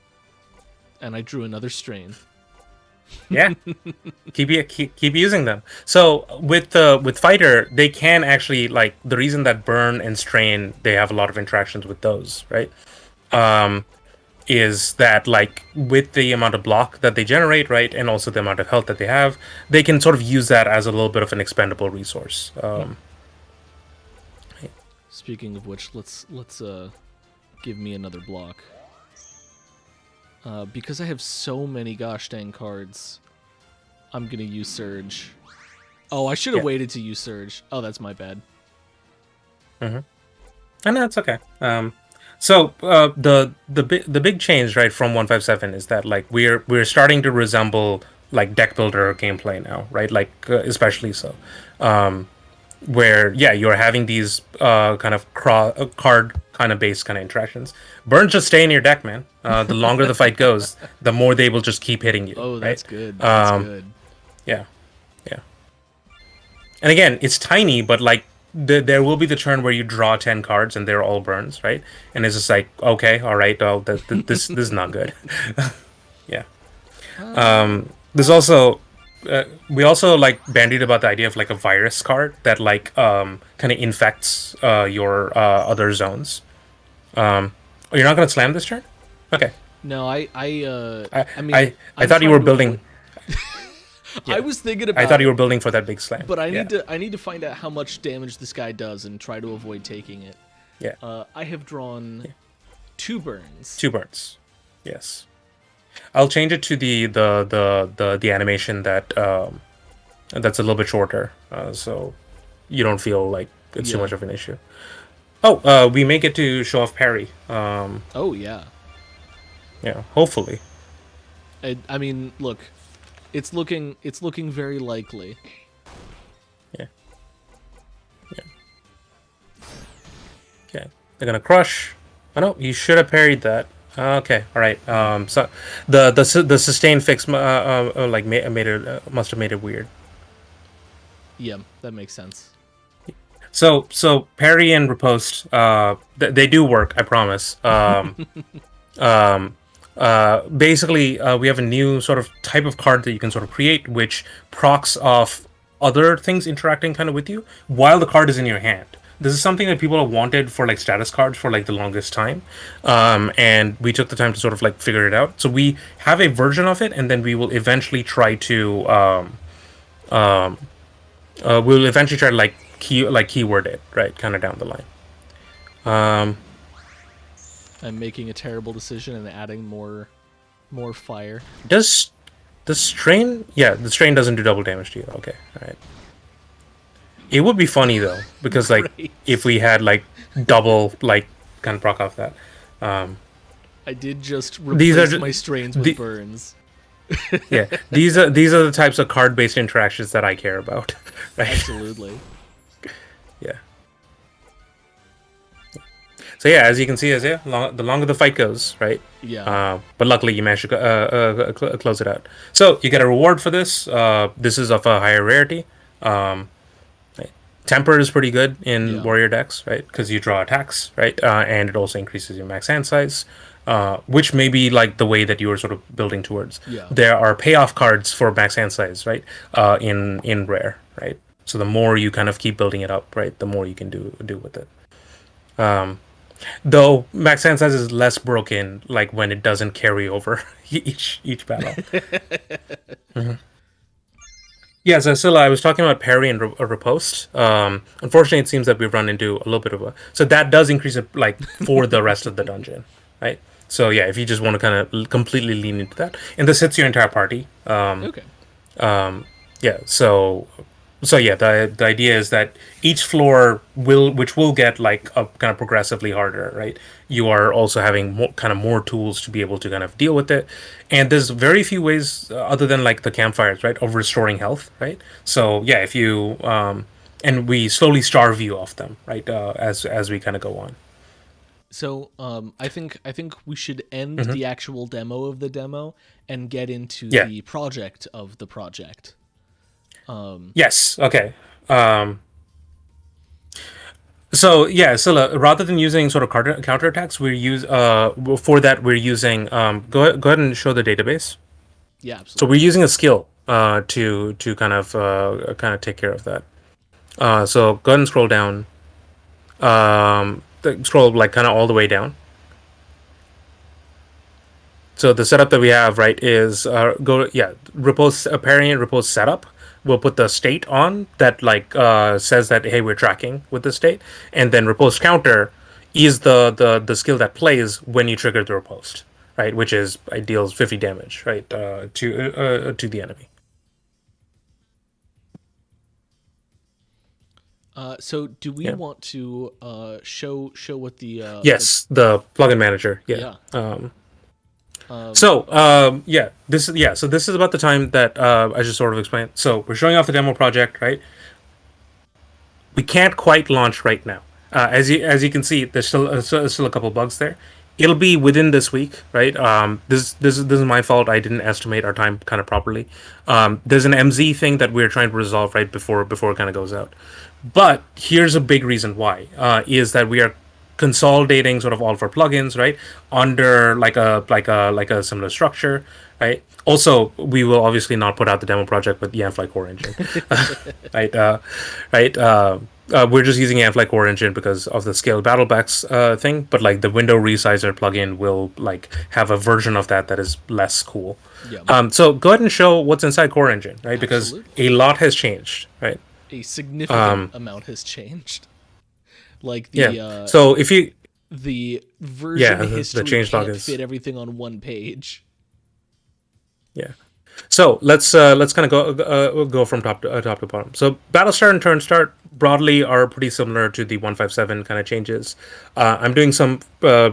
And I drew another Strain. Yeah. keep using them. So with Fighter, they can actually like the reason that Burn and Strain they have a lot of interactions with those, right? Is that like with the amount of block that they generate, right, and also the amount of health that they have, they can sort of use that as a little bit of an expendable resource. Speaking of which, let's give me another block. Because I have so many gosh dang cards, I'm gonna use Surge. Oh, I should have waited to use Surge. Oh, that's my bad. And that's okay. So the big change, right, from 1.5.7 is that like we're starting to resemble like deck builder gameplay now, right? Like especially so, where you're having these kind of card kind of based kind of interactions. Burns just stay in your deck, man. The longer the fight goes, the more they will just keep hitting you. Oh, that's right? good. That's good. Yeah, yeah. And again, it's tiny, but like there will be the turn where you draw 10 cards and they're all burns, right? And it's just like, okay, all right, well, this is not good. Yeah. There's also we also like bandied about the idea of like a virus card that like kind of infects your other zones. Oh, you're not gonna slam this turn? Okay. No, I mean, I I'm thought you trying were to building. I was thinking about I thought you were it, building for that big slam. but I Yeah. need to find out how much damage this guy does and try to avoid taking it. Yeah. I have drawn 2 burns. 2 burns. Yes. I'll change it to the animation that that's a little bit shorter, so you don't feel like it's too Yeah. much of an issue. Oh, we may get to show off parry. Oh yeah. Yeah, hopefully. I mean, look, it's looking very likely. Yeah. Yeah. Okay. They're gonna crush. Oh no, you should have parried that. Okay, all right. So the sustain fix like made it must have made it weird. Yeah, that makes sense. So parry and riposte, they do work. I promise. Basically, we have a new sort of type of card that you can sort of create, which procs off other things interacting kind of with you while the card is in your hand. This is something that people have wanted for like status cards for like the longest time, and we took the time to sort of like figure it out. So we have a version of it, and then we will eventually try to like keyword it, right, kind of down the line. I'm making a terrible decision and adding more fire. Does the strain? Yeah, the strain doesn't do double damage to you. Okay, all right. It would be funny though, because like Great. if we had like double like kind of proc off that. I did just These replace are my strains with burns. Yeah, these are the types of card based interactions that I care about. Right? Absolutely. Yeah. So yeah, as you can see, the longer the fight goes, right? Yeah. But luckily you managed to close it out. So you get a reward for this. This is of a higher rarity. Temper is pretty good in warrior decks, right? Because you draw attacks, right? And it also increases your max hand size, which may be like the way that you were sort of building towards. Yeah. There are payoff cards for max hand size, right? In rare, right? So the more you kind of keep building it up, right, the more you can do with it. Though max hand size is less broken, like when it doesn't carry over each battle. Mm-hmm. Yeah, so Scylla, I was talking about parry and riposte. Unfortunately, it seems that we've run into a little bit of a... So that does increase it, like, for the rest of the dungeon, right? So yeah, if you just want to kind of completely lean into that. And this hits your entire party. Okay. Yeah, so yeah, the idea is that each floor which will get like a kind of progressively harder, right? You are also having more tools to be able to kind of deal with it, and there's very few ways other than like the campfires, right, of restoring health, right? So yeah, if you and we slowly starve you off them, right, as we kind of go on. So I think we should end the actual demo of the demo and get into the project of the project. Yes. Okay. So yeah, so rather than using sort of counterattacks, we're using go ahead and show the database. Yeah, absolutely. So we're using a skill to kind of take care of that. So go ahead and scroll down. Scroll like kind of all the way down. So the setup that we have, right, is repose parry and repose setup. We'll put the state on that like says that hey, we're tracking with the state, and then riposte counter is the skill that plays when you trigger the riposte, right? Which is it deals 50 damage, right, to the enemy. So do we want to show what the yes, the plugin manager, yeah. So this is about the time that I just sort of explained. So we're showing off the demo project, right? We can't quite launch right now. As you can see, there's still a couple bugs there. It'll be within this week, right? This is my fault. I didn't estimate our time kind of properly. There's an MZ thing that we're trying to resolve right before it kind of goes out. But here's a big reason why is that we are consolidating sort of all of our plugins right under like a similar structure, right? Also, we will obviously not put out the demo project with the Amfly core engine, right? Right. We're just using Amfly core engine because of the scale battlebacks thing, but like the window resizer plugin will like have a version of that is less cool. Yeah. So go ahead and show what's inside core engine, right? Absolutely. Because a lot has changed, right? A significant amount has changed. Like the So if you the version history the changelog can't fit everything on one page. Yeah. So let's kind of go from top to bottom. So battle start and turn start broadly are pretty similar to the 157 kind of changes. I'm doing some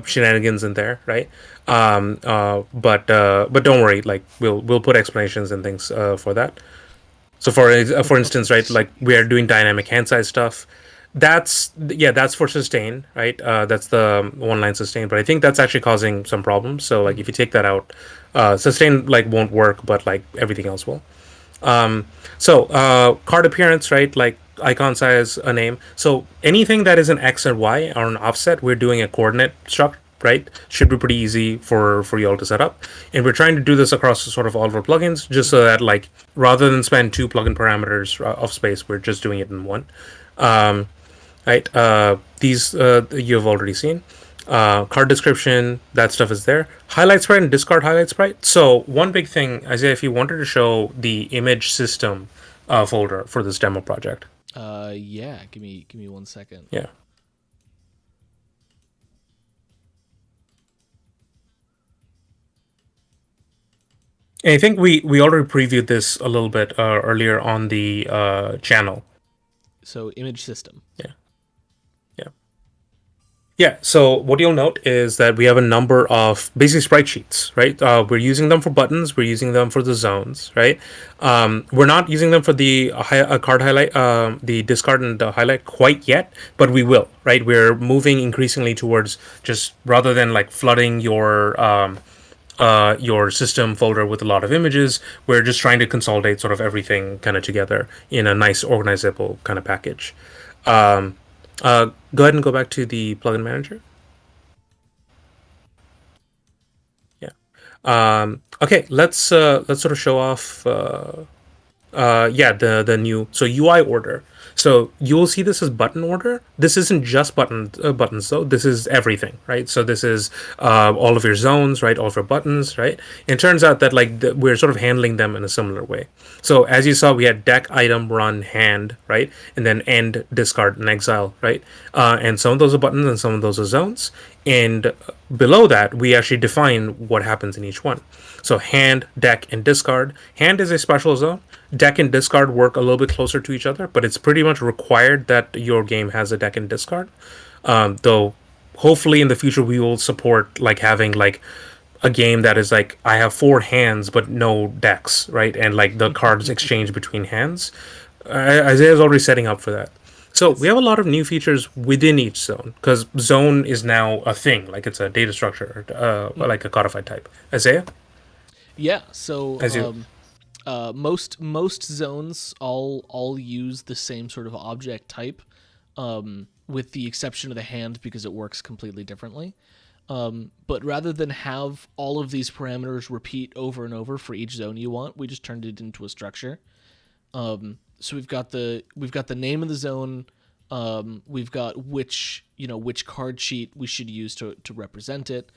shenanigans in there, right? But don't worry, like we'll put explanations and things for that. So for instance, right, like we are doing dynamic hand size stuff. That's for sustain, right? That's the one line sustain, but I think that's actually causing some problems. So like if you take that out, sustain like won't work, but like everything else will. Card appearance, right? Like icon size, a name. So anything that is an X and Y or an offset, we're doing a coordinate struct, right? Should be pretty easy for you all to set up. And we're trying to do this across sort of all of our plugins, just so that like rather than spend 2 plugin parameters of space, we're just doing it in one. Right? These you have already seen. Card description, that stuff is there. Highlight sprite and discard highlight sprite. So one big thing, Isaiah, if you wanted to show the image system folder for this demo project. Yeah. Give me 1 second. Yeah. And I think we already previewed this a little bit earlier on the channel. So image system. Yeah. Yeah, so what you'll note is that we have a number of basic sprite sheets, right? We're using them for buttons, we're using them for the zones, right? We're not using them for the card highlight, the discard and the highlight quite yet, but we will, right? We're moving increasingly towards just rather than like flooding your system folder with a lot of images, we're just trying to consolidate sort of everything kind of together in a nice organizable kind of package. Go ahead and go back to the plugin manager. Yeah. Okay. Let's sort of show off. The new UI order. So you'll see this as button order. This isn't just buttons though. This is everything, right? So this is all of your zones, right? All of your buttons, right? And it turns out that like we're sort of handling them in a similar way. So as you saw, we had deck, item, run, hand, right? And then end, discard, and exile, right? And some of those are buttons and some of those are zones. And below that, we actually define what happens in each one. So hand, deck, and discard. Hand is a special zone. Deck and discard work a little bit closer to each other, but it's pretty much required that your game has a deck and discard. Though hopefully in the future we will support like having like a game that is like I have 4 hands but no decks, right? And like the cards exchange between hands. Isaiah's already setting up for that. So we have a lot of new features within each zone because zone is now a thing, like it's a data structure, like a codified type. Isaiah? Yeah. So most zones all use the same sort of object type, with the exception of the hand because it works completely differently. But rather than have all of these parameters repeat over and over for each zone you want, we just turned it into a structure. So we've got the name of the zone. We've got which card sheet we should use to represent it.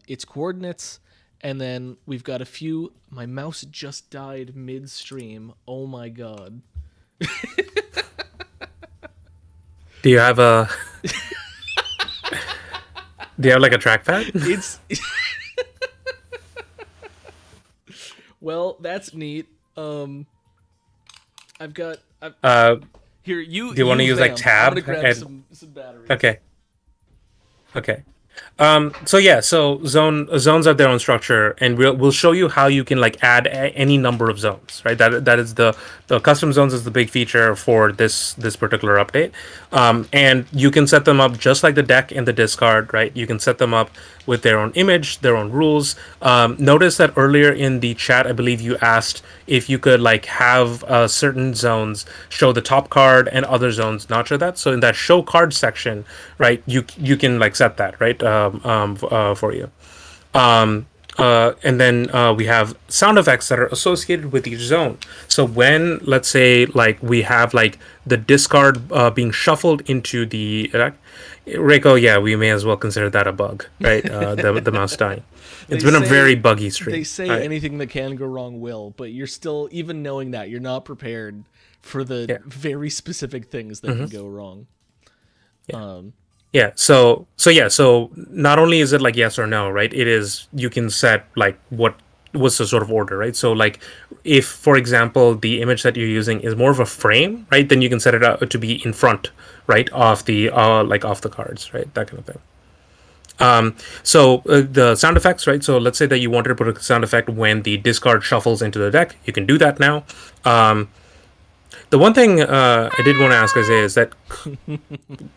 Its coordinates, and then we've got a few. My mouse just died midstream. Oh my god. Do you have a? Do you have like a trackpad? It's. Well, that's neat. I've got. Here, you. Do you want to use like tab? I'm gonna grab some batteries. Okay. So zones have their own structure, and we'll show you how you can like add any number of zones, right? That is the custom zones is the big feature for this particular update, and you can set them up just like the deck and the discard, right? You can set them up with their own image, their own rules. Notice that earlier in the chat, I believe you asked if you could like have certain zones show the top card and other zones not show that. So in that show card section, right, you can like set that, right, for you. And then we have sound effects that are associated with each zone. So when, let's say, like we have like the discard being shuffled into the Reiko, yeah, we may as well consider that a bug, right? The mouse dying. It's been a very buggy stream. They say anything that can go wrong will, but you're still, even knowing that, you're not prepared for the very specific things that can go wrong. So not only is it like yes or no, right? It is, you can set like what's the sort of order, right? So like if, for example, the image that you're using is more of a frame, right, then you can set it up to be in front, right, of the like off the cards, right, that kind of thing. The sound effects, right? So let's say that you wanted to put a sound effect when the discard shuffles into the deck. You can do that now. The one thing I did want to ask Isaiah is that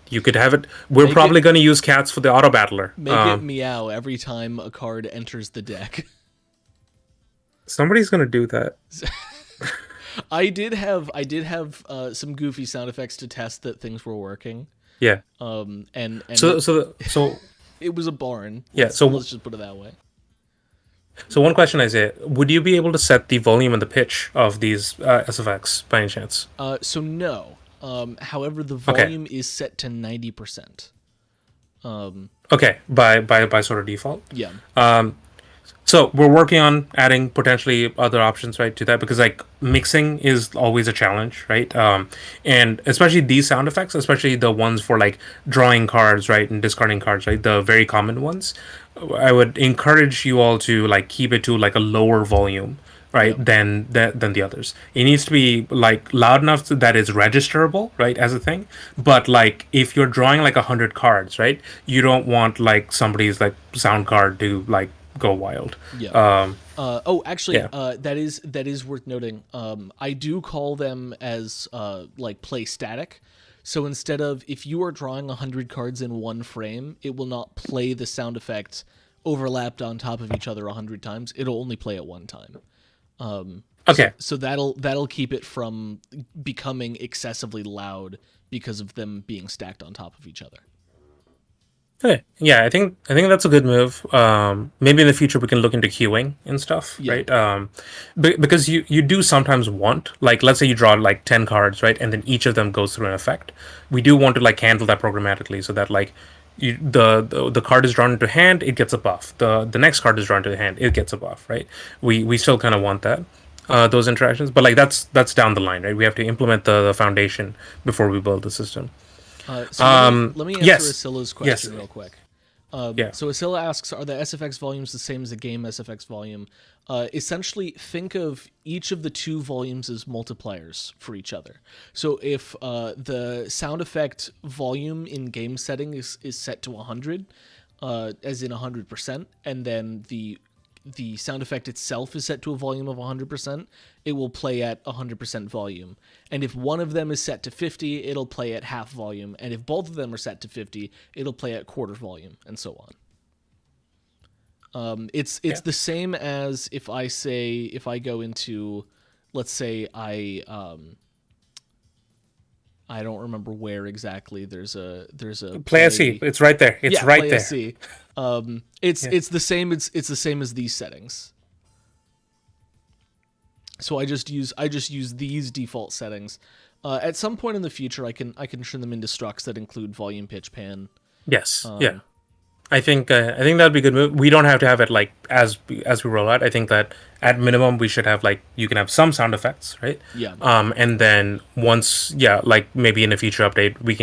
you could have it. We're probably going to use cats for the auto battler. Make it meow every time a card enters the deck. Somebody's going to do that. I did have some goofy sound effects to test that things were working. Yeah. And so it was a barn. Let's just put it that way. So one question, Isaiah, would you be able to set the volume and the pitch of these SFX by any chance? So no. However, the volume is set to 90%. Okay, by sort of default. Yeah. So we're working on adding potentially other options, right, to that, because like mixing is always a challenge, right? And especially these sound effects, especially the ones for like drawing cards, right, and discarding cards, right, the very common ones. I would encourage you all to like keep it to like a lower volume, right, than the others. It needs to be like loud enough that it's registerable, right, as a thing. But like if you're drawing like 100 cards, right, you don't want like somebody's like sound card to like go wild. That is worth noting. I do call them as like play static. So instead of, if you are drawing 100 cards in one frame, it will not play the sound effect overlapped on top of each other 100 times. It'll only play at one time. So that'll keep it from becoming excessively loud because of them being stacked on top of each other. Okay. Yeah, I think that's a good move. Maybe in the future we can look into queuing and stuff, right? Because you do sometimes want, like, let's say you draw like 10 cards, right, and then each of them goes through an effect. We do want to like handle that programmatically so that like the card is drawn into hand, it gets a buff. The next card is drawn to the hand, it gets a buff, right? We still kind of want that. Those interactions, but like that's down the line, right? We have to implement the foundation before we build the system. Let me answer Asila's question real quick. So Asila asks, are the SFX volumes the same as the game SFX volume? Essentially, think of each of the two volumes as multipliers for each other. So if the sound effect volume in game setting is set to 100, as in 100%, and then the sound effect itself is set to a volume of 100%, it will play at 100% volume. And if one of them is set to 50, it'll play at half volume. And if both of them are set to 50, it'll play at quarter volume, and so on. It's the same as if I go into, let's say I don't remember where exactly. There's a play a C. It's right there. It's right play there. A C. It's the same. It's the same as these settings. So I just use these default settings. At some point in the future, I can turn them into structs that include volume, pitch, pan. Yes. I think that'd be a good move. We don't have to have it like as we roll out. I think that at minimum we should have like, you can have some sound effects, right? Yeah. And then once, like maybe in a future update we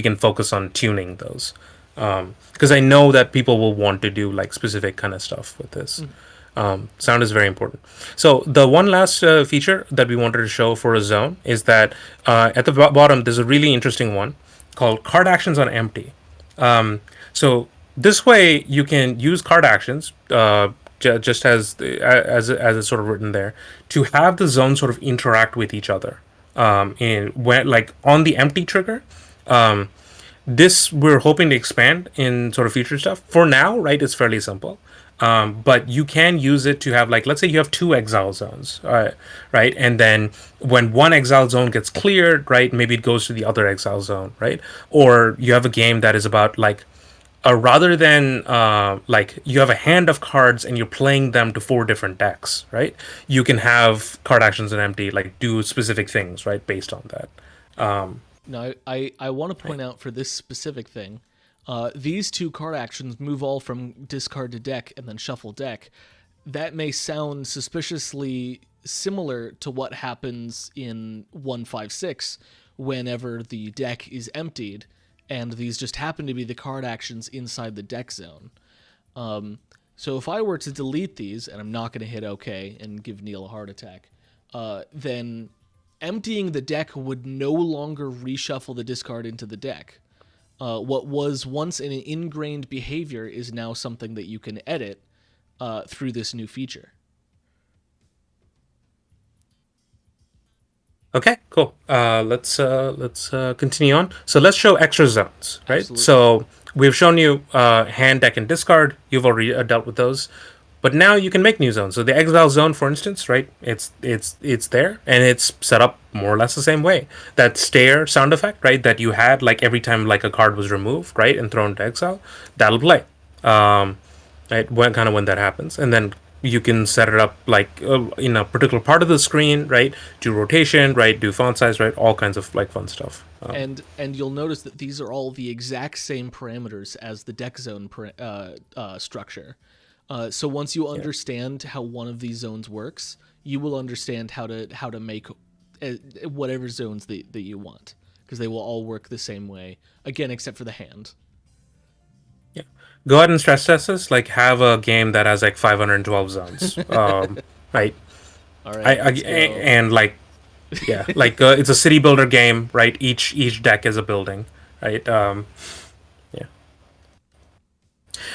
can focus on tuning those. Because I know that people will want to do like specific kind of stuff with this. Sound is very important. So the one last feature that we wanted to show for a zone is that at the bottom there's a really interesting one called card actions on empty. So this way you can use card actions, just as it's sort of written there, to have the zones sort of interact with each other. In when like on the empty trigger, um, this we're hoping to expand in sort of future stuff. For now, right, it's fairly simple. But you can use it to have, like, let's say you have two exile zones, right? And then when one exile zone gets cleared, right, maybe it goes to the other exile zone, right? Or you have a game that is about like rather than like you have a hand of cards and you're playing them to four different decks, right? You can have card actions and empty, like do specific things, right, based on that. Now, I want to point out for this specific thing, these two card actions move all from discard to deck and then shuffle deck. That may sound suspiciously similar to what happens in 1.5.6 whenever the deck is emptied, and these just happen to be the card actions inside the deck zone. So if I were to delete these, and I'm not going to hit OK and give Neil a heart attack, then emptying the deck would no longer reshuffle the discard into the deck. What was once an ingrained behavior is now something that you can edit through this new feature. Okay, cool. Let's continue on. So let's show extra zones, right? Absolutely. So we've shown you hand, deck, and discard. You've already dealt with those, but now you can make new zones. So the exile zone, for instance, right? It's there, and it's set up more or less the same way. That stare sound effect, right? That you had like every time like a card was removed, right, and thrown to exile, that'll play. Right, when that happens, and then you can set it up like in a particular part of the screen, right? Do rotation, right? Do font size, right? All kinds of like fun stuff. And you'll notice that these are all the exact same parameters as the deck zone structure. So once you understand how one of these zones works, you will understand how to make whatever zones that you want, because they will all work the same way. Again, except for the hand. Yeah. Go ahead and stress test this. Like, have a game that has like 512 zones, right? All right. And like, yeah, like it's a city builder game, right? Each deck is a building, right? Yeah.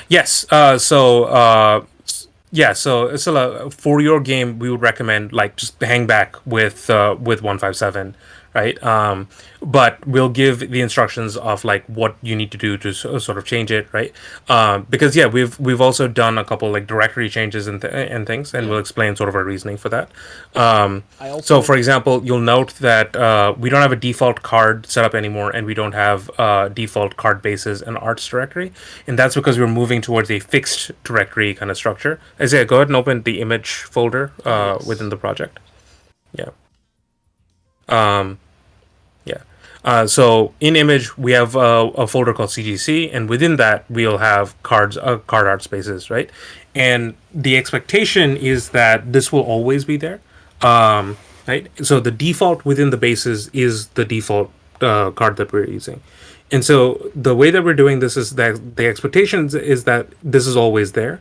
Yes. Yeah, so for your game, we would recommend like just hang back with 1.5.7, right? But we'll give the instructions of like what you need to do to sort of change it, right? Because yeah, we've also done a couple like directory changes and things, and we'll explain sort of our reasoning for that. So for example, you'll note that we don't have a default card setup anymore, and we don't have default card bases and arts directory, and that's because we're moving towards a fixed directory kind of structure. Isaiah, go ahead and open the image folder within the project. Yeah. So in image, we have a folder called CGC, and within that, we'll have card art spaces, right? And the expectation is that this will always be there, right? So the default within the bases is the default card that we're using. And so the way that we're doing this is that the expectation is that this is always there.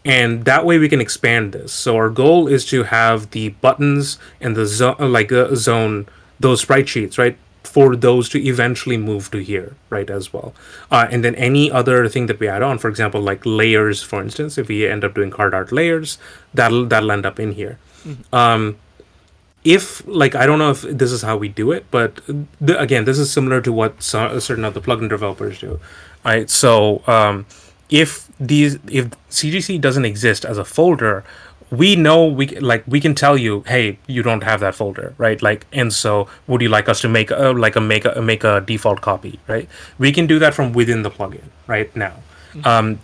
And that way we can expand this. So our goal is to have the buttons and the zone, those sprite sheets, right, for those to eventually move to here, right, as well. And then any other thing that we add on, for example, like layers, for instance, if we end up doing card art layers, that'll end up in here. If like I don't know if this is how we do it, but again, this is similar to what certain other plugin developers do, right? So if CGC doesn't exist as a folder, we know we can tell you, hey, you don't have that folder, right? Like, and so would you like us to make a default copy, right? We can do that from within the plugin right now.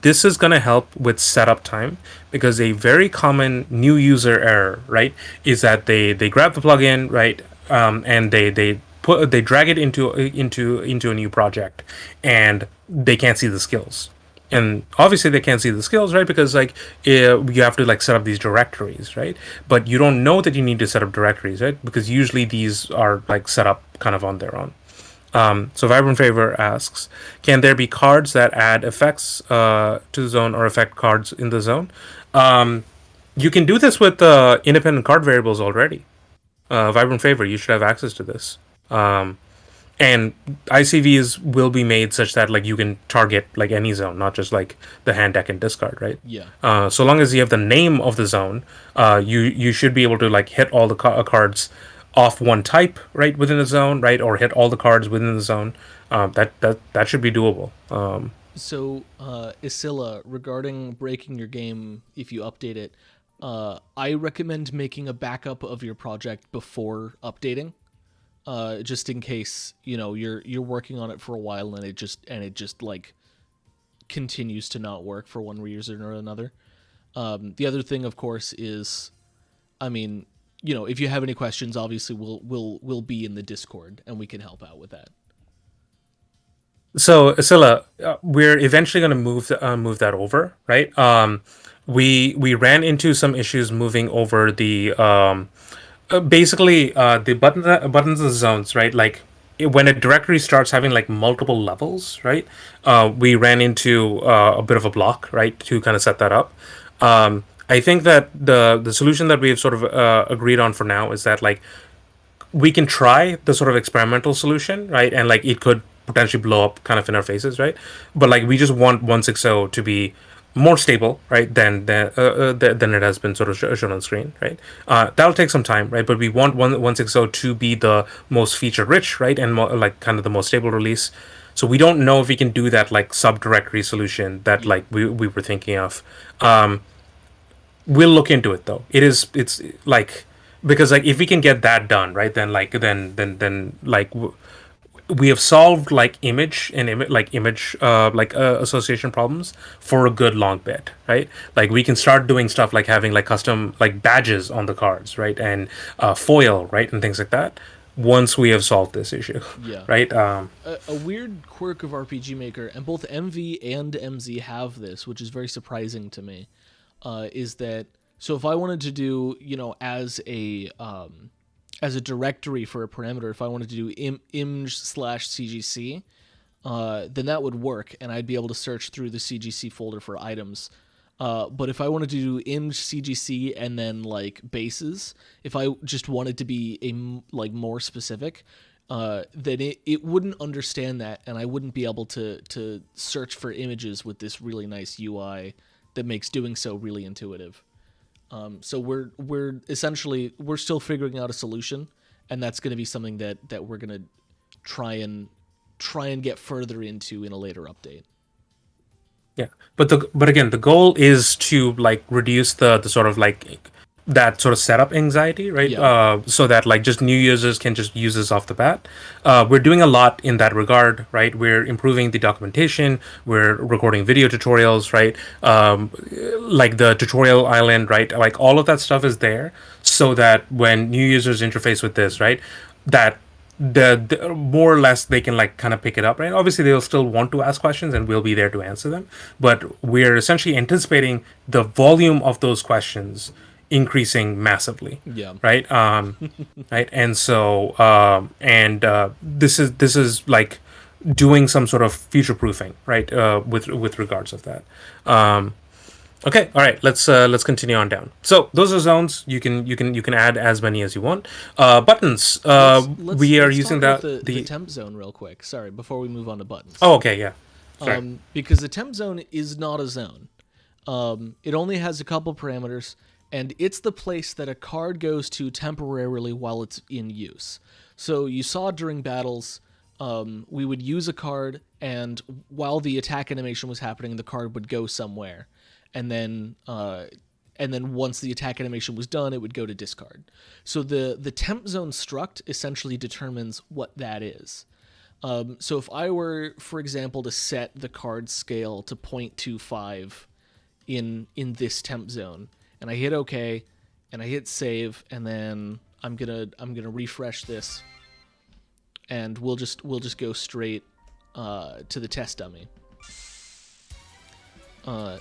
This is going to help with setup time, because a very common new user error, right, is that they grab the plugin, right, and they drag it into a new project, and they can't see the skills. And obviously they can't see the skills, right? Because like you have to like set up these directories, right? But you don't know that you need to set up directories, right? Because usually these are like set up kind of on their own. So Vibrant Favor asks, can there be cards that add effects to the zone or affect cards in the zone? You can do this with independent card variables already. Vibrant Favor, you should have access to this. and ICVs will be made such that like you can target like any zone, not just like the hand, deck, and discard, right? Yeah. So long as you have the name of the zone, you should be able to like hit all the cards off one type right within the zone, right, or hit all the cards within the zone. That should be doable. So, Isilla, regarding breaking your game if you update it, I recommend making a backup of your project before updating, just in case you're working on it for a while and it just like continues to not work for one reason or another. The other thing, of course, is, I mean, if you have any questions, obviously we'll be in the Discord and we can help out with that. So, Scylla, we're eventually going to move that over, right? We ran into some issues moving over the basically the buttons and zones, right? Like when a directory starts having like multiple levels, right? We ran into a bit of a block, right, to kind of set that up. I think that the solution that we've sort of agreed on for now is that like we can try the sort of experimental solution, right? And like it could potentially blow up kind of in our faces, right? But like we just want 1.6.0 to be more stable, right, than it has been sort of shown on screen, right? That'll take some time, right? But we want 1.6.0 to be the most feature rich, right, and like kind of the most stable release. So we don't know if we can do that like subdirectory solution that like we were thinking of. We'll look into it though. It's like because like if we can get that done, right, then like then like we have solved like image association problems for a good long bit, right? Like we can start doing stuff like having like custom like badges on the cards, right, and foil, right, and things like that. Once we have solved this issue, Yeah. right? A weird quirk of RPG Maker, and both MV and MZ have this, which is very surprising to me, is that, so if I wanted to do, as a directory for a parameter, if I wanted to do img/cgc, then that would work, and I'd be able to search through the CGC folder for items. But if I wanted to do img CGC and then like bases, if I just wanted to be more specific, then it wouldn't understand that, and I wouldn't be able to search for images with this really nice UI that makes doing so really intuitive. So we're essentially still figuring out a solution, and that's going to be something that we're going to try and get further into in a later update. Yeah, but again, the goal is to like reduce the sort of like that sort of setup anxiety, right? Yeah. So that like just new users can just use this off the bat. We're doing a lot in that regard, right? We're improving the documentation. We're recording video tutorials, right? Like the tutorial island, right? Like all of that stuff is there so that when new users interface with this, right, that the more or less they can like kind of pick it up, right? Obviously they'll still want to ask questions and we'll be there to answer them, but we're essentially anticipating the volume of those questions increasing massively. Yeah. Right. Right. And so this is like doing some sort of future proofing, right, with regards of that. Okay, all right. Let's continue on down. So those are zones. You can add as many as you want. Buttons. We are using talk about the temp zone real quick. Sorry, before we move on to buttons. Oh, okay, yeah. Sorry. Because the temp zone is not a zone. It only has a couple parameters, and it's the place that a card goes to temporarily while it's in use. So you saw during battles, we would use a card, and while the attack animation was happening, the card would go somewhere. And then once the attack animation was done, it would go to discard. So the temp zone struct essentially determines what that is. So if I were, for example, to set the card scale to 0.25 in this temp zone, and I hit OK, and I hit save, and then I'm gonna refresh this, and we'll just go straight to the test dummy.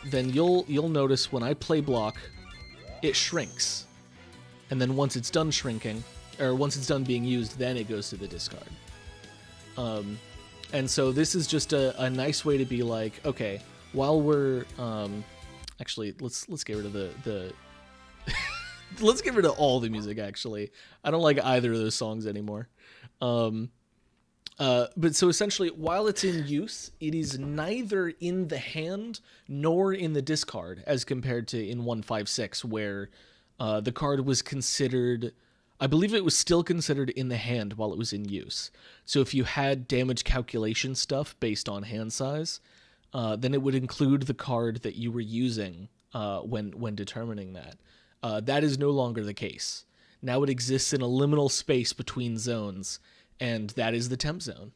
Then you'll notice when I play block, it shrinks, and then once it's done shrinking, or once it's done being used, then it goes to the discard. And so this is just a nice way to be like, okay, while we're actually let's get rid of the let's get rid of all the music. Actually, I don't like either of those songs anymore. But so essentially, while it's in use, it is neither in the hand nor in the discard, as compared to in 1.5.6, where the card was considered. I believe it was still considered in the hand while it was in use. So if you had damage calculation stuff based on hand size, then it would include the card that you were using when determining that. That is no longer the case. Now it exists in a liminal space between zones, and that is the temp zone.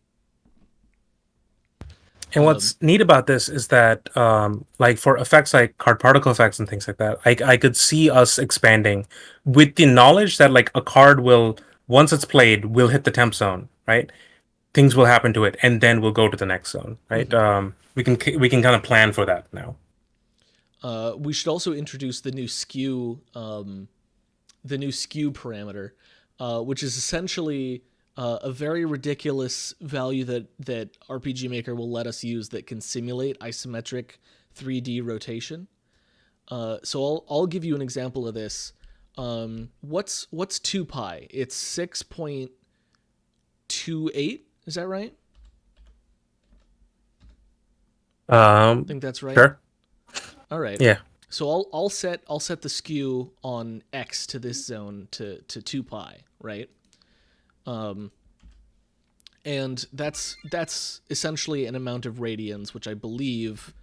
And what's neat about this is that, like for effects like card particle effects and things like that, I could see us expanding with the knowledge that like a card will, once it's played, will hit the temp zone, right? Things will happen to it, and then we'll go to the next zone, right? We can kind of plan for that now. We should also introduce the new skew parameter, which is essentially a very ridiculous value that RPG Maker will let us use that can simulate isometric 3D rotation. So I'll give you an example of this. What's 2 pi? It's 6.28. Is that right? I think that's right. Sure. All right. Yeah. So I'll set the skew on X to this zone to 2 pi, right? And that's essentially an amount of radians, which I believe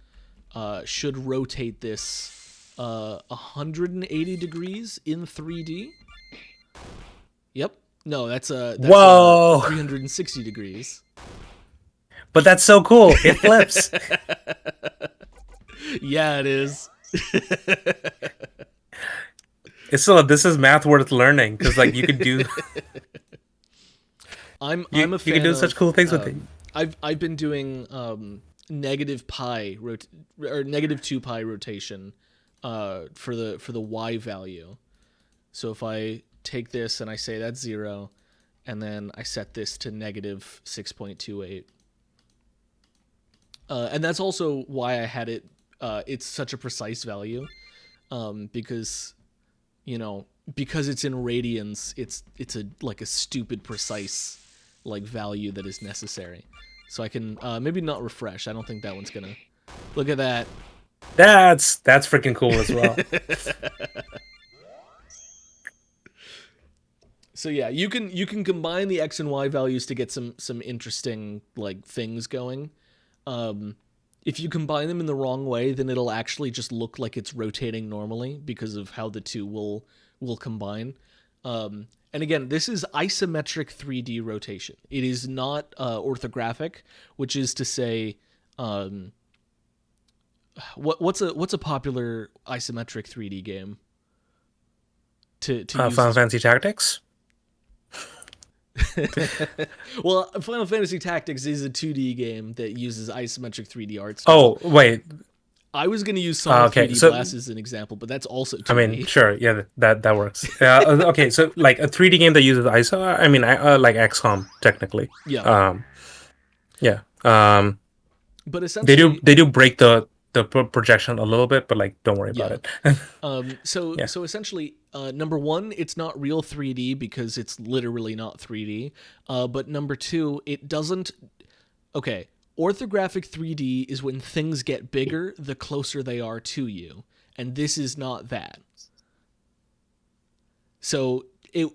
should rotate this 180 degrees in 3D. Yep. No, that's Whoa! 360 degrees. But that's so cool. It flips. Yeah, it is. This is math worth learning, because like you could do. I'm a fan. You can do such cool things with it. I've been doing negative 2 pi rotation for the Y value. So if I take this and I say that's 0, and then I set this to negative 6.28. And that's also why I had it. It's such a precise value, because, because it's in radians, it's a stupid precise value that is necessary. So I can maybe not refresh. I don't think that one's gonna. Look at that. That's freaking cool as well. So yeah, you can combine the X and Y values to get some interesting things going. If you combine them in the wrong way, then it'll actually just look like it's rotating normally because of how the two will combine. And again, this is isometric 3D rotation. It is not orthographic, which is to say, what's a popular isometric 3D game? To Final Fantasy Tactics. Well, Final Fantasy Tactics is a 2D game that uses isometric 3D art style. Oh, wait. I was going to use Sonic 3D Blast as an example, but that's also 2D. I mean, sure, yeah, that works. Okay, so like a 3D game that uses ISO, I mean, like XCOM technically. Yeah. Yeah. But essentially, they do break the projection a little bit, but don't worry about it. So essentially, number one, it's not real 3D because it's literally not 3D. But number two, it doesn't. Okay. Orthographic 3D is when things get bigger the closer they are to you, and this is not that. So it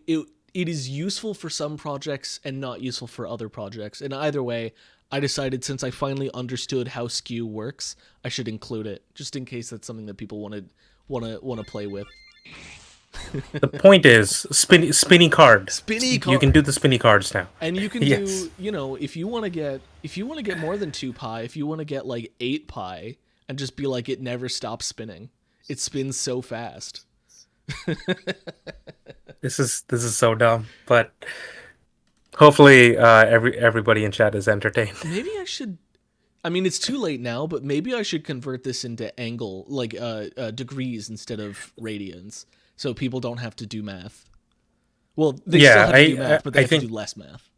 is useful for some projects and not useful for other projects. And either way, I decided since I finally understood how skew works, I should include it just in case that's something that people want to play with. The point is spinny card. Spinny card. You can do the spinny cards now. And you can do, if you want to get more than 2 pi, if you want to get 8 pi and just be it never stops spinning. It spins so fast. This is so dumb, but hopefully everybody in chat is entertained. Maybe I should. I mean, it's too late now, but maybe I should convert this into angle, degrees instead of radians, so people don't have to do math. Well, they still have to do math, but they have to do less math.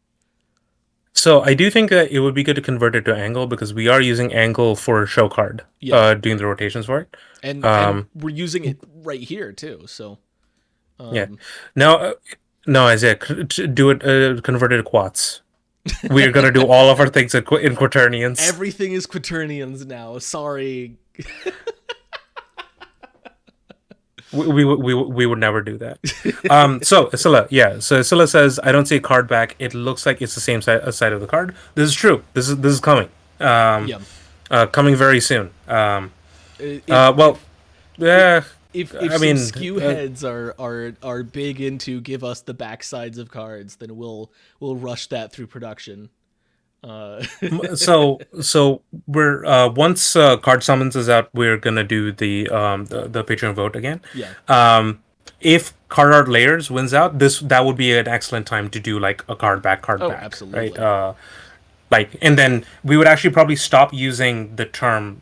So I do think that it would be good to convert it to angle because we are using angle for show card, doing the rotations for it, and we're using it right here too. So yeah, no, Isaiah, do it convert it to quads. We're gonna do all of our things in quaternions. Everything is quaternions now. Sorry. We would never do that. So Isilla, yeah. So Isilla says, I don't see a card back. It looks like it's the same side of the card. This is true. This is coming. Yeah. Coming very soon. If, Well, yeah. if I mean, skew heads are big into give us the backsides of cards, then we'll rush that through production. So we're once card summons is out, we're gonna do the Patreon vote again. Yeah. If card art layers wins out, that would be an excellent time to do like a card back, Oh, right? absolutely. Like, and then we would actually probably stop using the term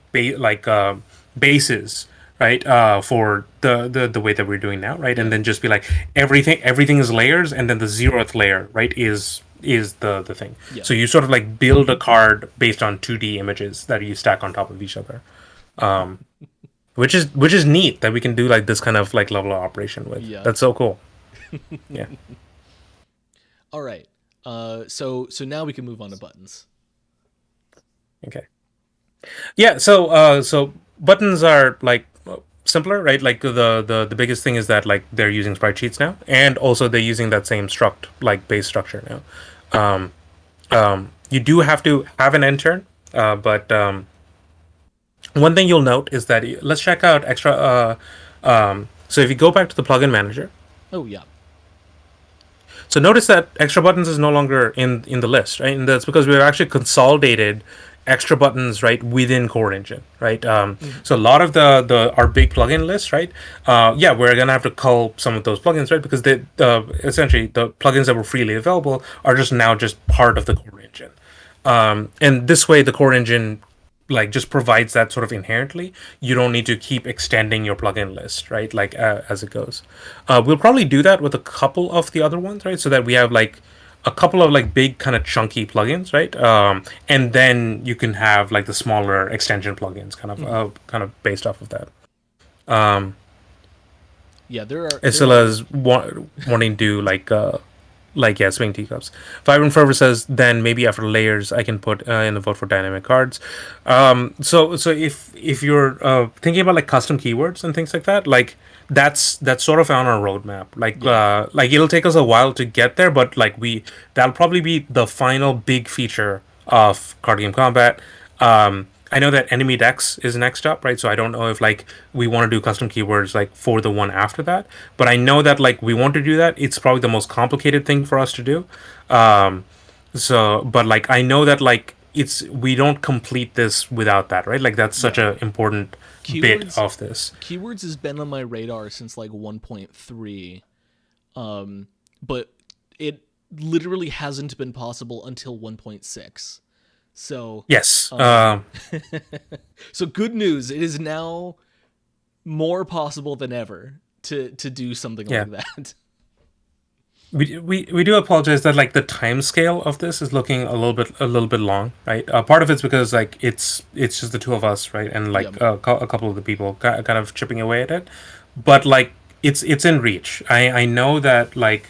bases, right? For the way that we're doing now, right? And then just be like everything is layers, and then the 0th layer, right, is the thing. Yeah. So you sort of like build a card based on 2D images that you stack on top of each other. Which is neat that we can do like this kind of like level of operation with. Yeah. That's so cool. Yeah. All right. So now we can move on to buttons. Okay. Yeah. So buttons are like simpler, right? Like the biggest thing is that like they're using sprite sheets now, and also they're using that same struct like base structure now. You do have to have an intern, but one thing you'll note is that let's check out extra. So if you go back to the plugin manager, Oh yeah. so notice that extra buttons is no longer in the list, right? And that's because we've actually consolidated extra buttons right within Core Engine, right? So a lot of our big plugin list, right? Yeah, we're gonna have to cull some of those plugins, right? Because they essentially the plugins that were freely available are just now just part of the Core Engine, and this way the Core Engine like just provides that sort of inherently. You don't need to keep extending your plugin list, right? Like as it goes. We'll probably do that with a couple of the other ones, right? So that we have like a couple of like big kind of chunky plugins, right? And then you can have like the smaller extension plugins, kind of based off of that. Yeah, there are. Isila's wanting to do like yeah, swing teacups. Vibrant Fervor says then maybe after layers I can put in the vote for dynamic cards. So if you're thinking about like custom keywords and things like that, like that's sort of on our roadmap. Like it'll take us a while to get there, but like that'll probably be the final big feature of card game combat. I know that enemy decks is next up, right? So I don't know if like we want to do custom keywords like for the one after that, but I know that like we want to do that. It's probably the most complicated thing for us to do. But like I know that like we don't complete this without that, right? Like that's such a important bit of this. Keywords has been on my radar since like 1.3, but it literally hasn't been possible until 1.6. So yes, so good news. It is now more possible than ever to do something like that. We do apologize that like the time scale of this is looking a little bit long, right? Part of it's because like it's just the two of us, right, and like a couple of the people kind of chipping away at it, but like it's in reach. I know that like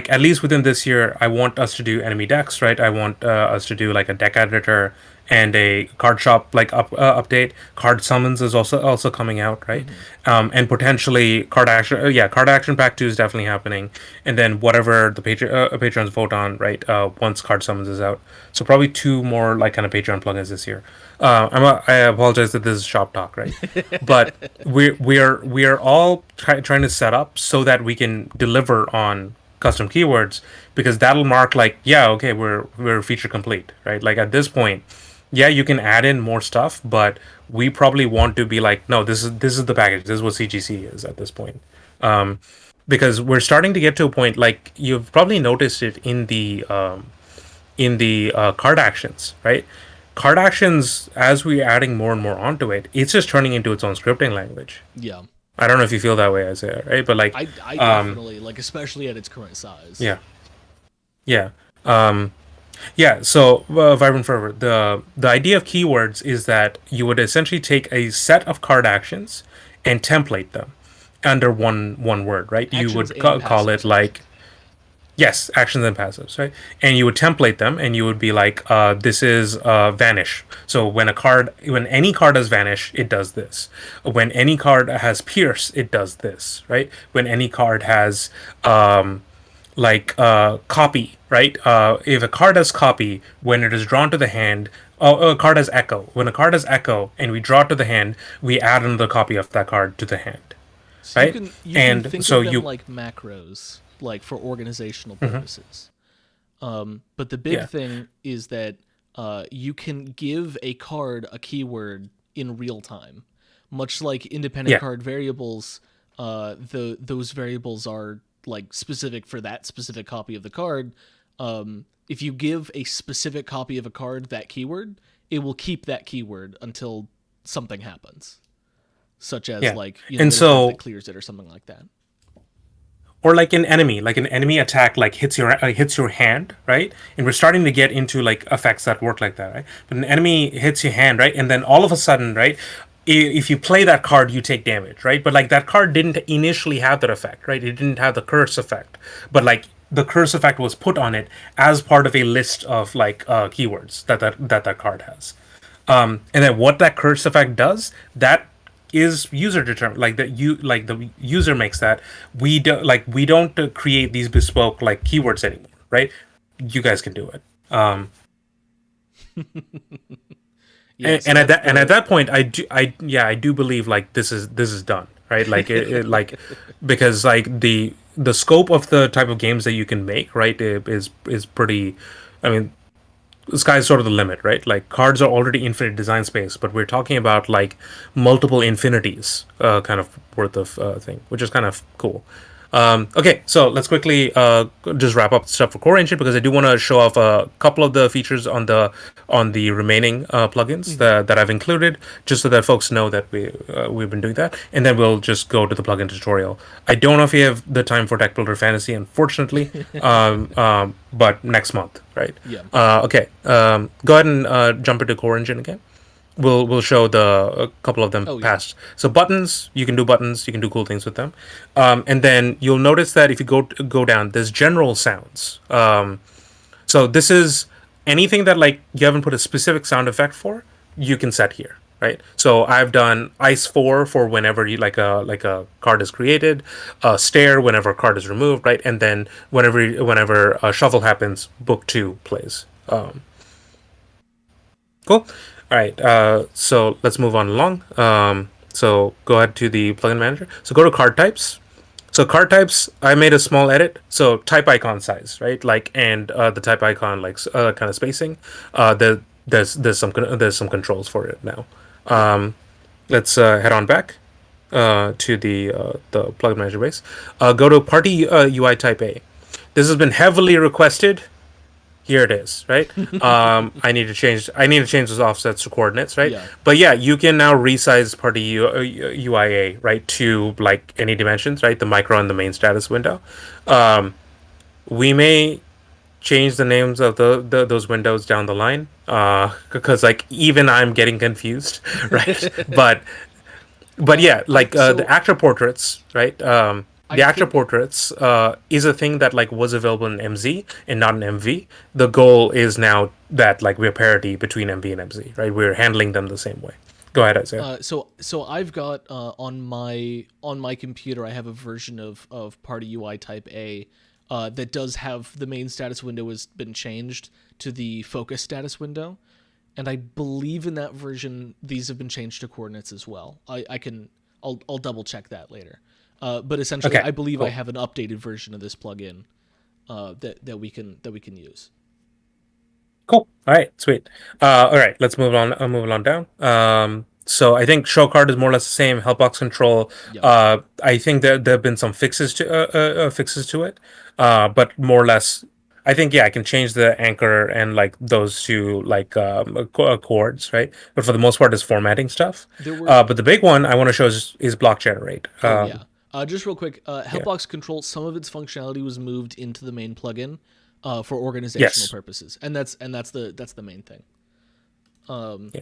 at least within this year, I want us to do enemy decks, right? I want us to do like a deck editor and a card shop like update. Card summons is also coming out, right? And potentially card action pack 2 is definitely happening, and then whatever the patrons vote on, right? Once card summons is out, so probably 2 more like kind of Patreon plugins this year. I apologize that this is shop talk, right? But we are all trying to set up so that we can deliver on custom keywords, because that'll mark like, yeah, okay, we're feature complete, right? Like at this point, yeah, you can add in more stuff, but we probably want to be like, no, this is the package. This is what CGC is at this point. Because we're starting to get to a point, like you've probably noticed it in the card actions, right? Card actions, as we're adding more and more onto it, it's just turning into its own scripting language. Yeah. I don't know if you feel that way, Isaiah, right? But like, I definitely like, especially at its current size. Yeah. So Vibrant Fervor, the idea of keywords is that you would essentially take a set of card actions and template them under one word, right? Actions you would and call it like, Yes, actions and passives, right? And you would template them, and you would be like, "This is vanish." So when any card has vanish, it does this. When any card has pierce, it does this, right? When any card has copy, right? If a card has copy, when it is drawn to the hand, a card has echo. When a card has echo, and we draw it to the hand, we add another copy of that card to the hand, So right? you can And think so of them you, like macros, like for organizational mhm, purposes. But the big yeah, thing is that you can give a card a keyword in real time, much like independent yeah, card variables. Those variables are like specific for that specific copy of the card. If you give a specific copy of a card that keyword, it will keep that keyword until something happens, such as yeah. like And get a card that so, clears it or something like that. or like an enemy attack like hits your hand, right? And we're starting to get into like effects that work like that, right? But an enemy hits your hand, right? And then all of a sudden, right, if you play that card, you take damage, right? But like that card didn't initially have that effect, right? It didn't have the curse effect, but like the curse effect was put on it as part of a list of like keywords that card has. And then what that curse effect does, that is user determined. Like that, you like the user makes that. We don't create these bespoke like keywords anymore, right? You guys can do it. Yeah, so And at that's that point, I do believe like this is done, right? Like like because like the scope of the type of games that you can make, right, is pretty. I mean, the sky's sort of the limit, right? Like cards are already infinite design space, but we're talking about like multiple infinities, kind of worth of thing, which is kind of cool. Okay, so let's quickly just wrap up stuff for Core Engine because I do want to show off a couple of the features on the remaining plugins Mhm. that I've included, just so that folks know that we've been doing that, and then we'll just go to the plugin tutorial. I don't know if you have the time for Deck Builder Fantasy, unfortunately, but next month, right? Yeah. Okay, go ahead and jump into Core Engine again. We'll show the a couple of them Oh yeah. past. So buttons, you can do buttons, you can do cool things with them, and then you'll notice that if you go down, there's general sounds. So this is anything that like you haven't put a specific sound effect for, you can set here, right? So I've done ice 4 for whenever you like a card is created, stare whenever a card is removed, right? And then whenever a shuffle happens, book 2 plays. Cool. All right. So let's move on along. So go ahead to the plugin manager. So go to card types. So card types, I made a small edit. So type icon size, right? Like and the type icon like kind of spacing. There's some controls for it now. Let's head on back to the plugin manager base. Go to party UI type A. This has been heavily requested. Here it is, right? I need to change those offsets to coordinates, right? Yeah. But yeah, you can now resize party UIA, right, to like any dimensions, right? The micro and the main status window. We may change the names of those windows down the line, because like even I'm getting confused, right? But yeah, like the So actor portraits, right? I The actor think portraits is a thing that like was available in MZ and not in MV. The goal is now that like we're parity between MV and MZ, right? We're handling them the same way. Go ahead, Isaiah. so I've got on my computer I have a version of Party UI Type A that does have the main status window has been changed to the focus status window, and I believe in that version these have been changed to coordinates as well. I'll double check that later. But essentially, Okay, I believe I cool. have an updated version of this plugin that we can use. Cool. All right, sweet. All right, let's move on. Move on down. So I think show card is more or less the same. Helpbox control. Yep. I think there have been some fixes to it. But more or less, I think yeah, I can change the anchor and like those two like chords, right? But for the most part, it's formatting stuff. There were But the big one I want to show is block generate. Oh yeah. Just real quick, Yeah. Helpbox Control. Some of its functionality was moved into the main plugin for organizational Yes. purposes, and that's the main thing. Yeah.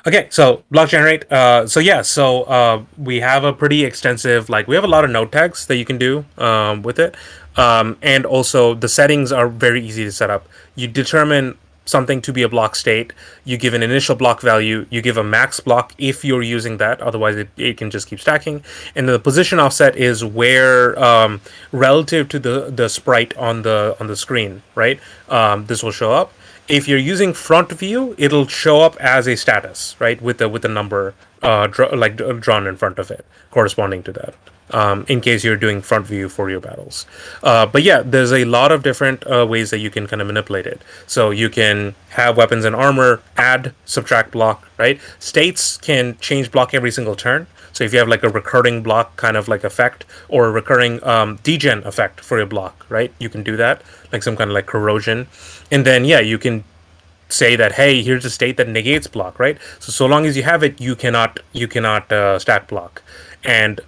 Okay, so block generate. We have a pretty extensive, like we have a lot of node tags that you can do with it. And also the settings are very easy to set up. You determine something to be a block state, you give an initial block value, you give a max block if you're using that, otherwise it can just keep stacking. And the position offset is where relative to the sprite on the screen, right? This will show up. If you're using front view, it'll show up as a status, right, with the number drawn in front of it, corresponding to that. In case you're doing front view for your battles. But yeah, there's a lot of different ways that you can kind of manipulate it. So you can have weapons and armor, add, subtract block, right? States can change block every single turn. So if you have like a recurring block kind of like effect or a recurring degen effect for your block, right? You can do that, like some kind of like corrosion. And then, yeah, you can say that, hey, here's a state that negates block, right? So long as you have it, you cannot stack block. And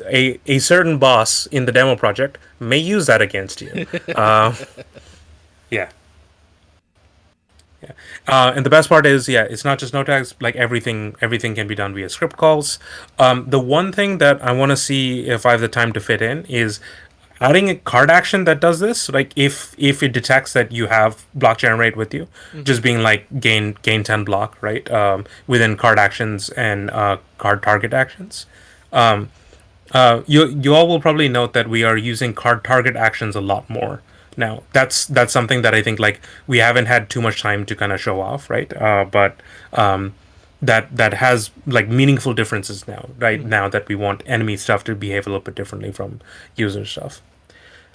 a certain boss in the demo project may use that against you. Yeah. Yeah. And the best part is, yeah, it's not just no tags. Like everything can be done via script calls. The one thing that I want to see if I have the time to fit in is adding a card action that does this. Like if it detects that you have block generate with you, just being like gain 10 block, right? Within card actions and card target actions. You all will probably note that we are using card target actions a lot more now. That's something that I think like we haven't had too much time to kind of show off, right? But that has like meaningful differences now, right? Now that we want enemy stuff to behave a little bit differently from user stuff.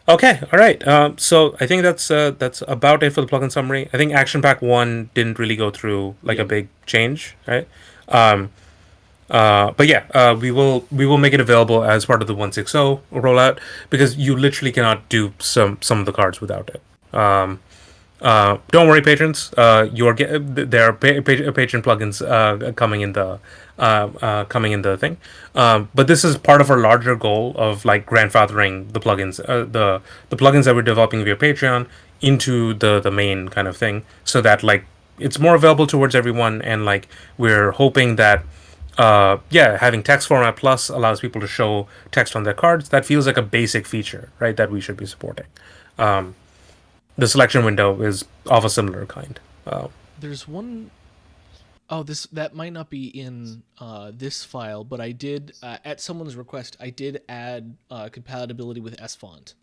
Okay, all right. So I think that's about it for the plugin summary. I think Action Pack 1 didn't really go through like a big change, right? But yeah, we will make it available as part of the 1.6.0 rollout because you literally cannot do some of the cards without it. Don't worry, patrons. There are patron plugins coming in the thing. But this is part of our larger goal of like grandfathering the plugins, the plugins that we're developing via Patreon into the main kind of thing, so that like it's more available towards everyone, and like we're hoping that. Having text format plus allows people to show text on their cards. That feels like a basic feature, right? That we should be supporting. The selection window is of a similar kind. There's one oh that might not be in this file, but I did at someone's request I did add compatibility with sfont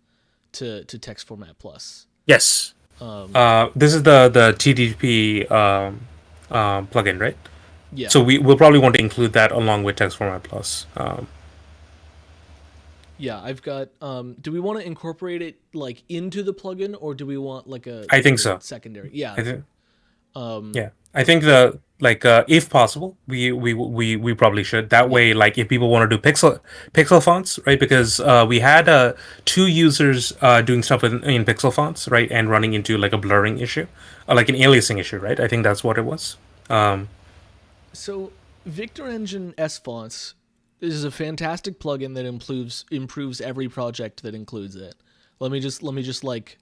to text format plus. Yes. This is the TDP plugin, right? Yeah. So we'll probably want to include that along with text format plus. Yeah, I've got. Do we want to incorporate it like into the plugin, or do we want like a? I think so. Secondary. Yeah. I think if possible, we probably should. That way, like if people want to do pixel fonts, right? Because we had 2 users doing stuff in pixel fonts, right, and running into like a blurring issue, like an aliasing issue, right? I think that's what it was. So, Victor Engine sfonts is a fantastic plugin that improves every project that includes it. Let me just like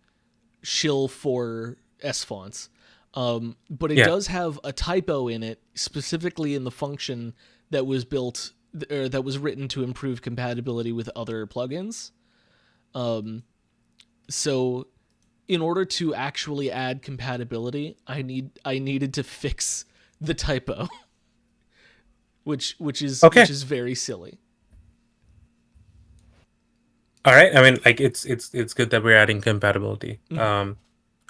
shill for sfonts. But it does have a typo in it, specifically in the function that was built or that was written to improve compatibility with other plugins. So in order to actually add compatibility, I needed to fix the typo. Which is very silly. All right. I mean, like it's good that we're adding compatibility to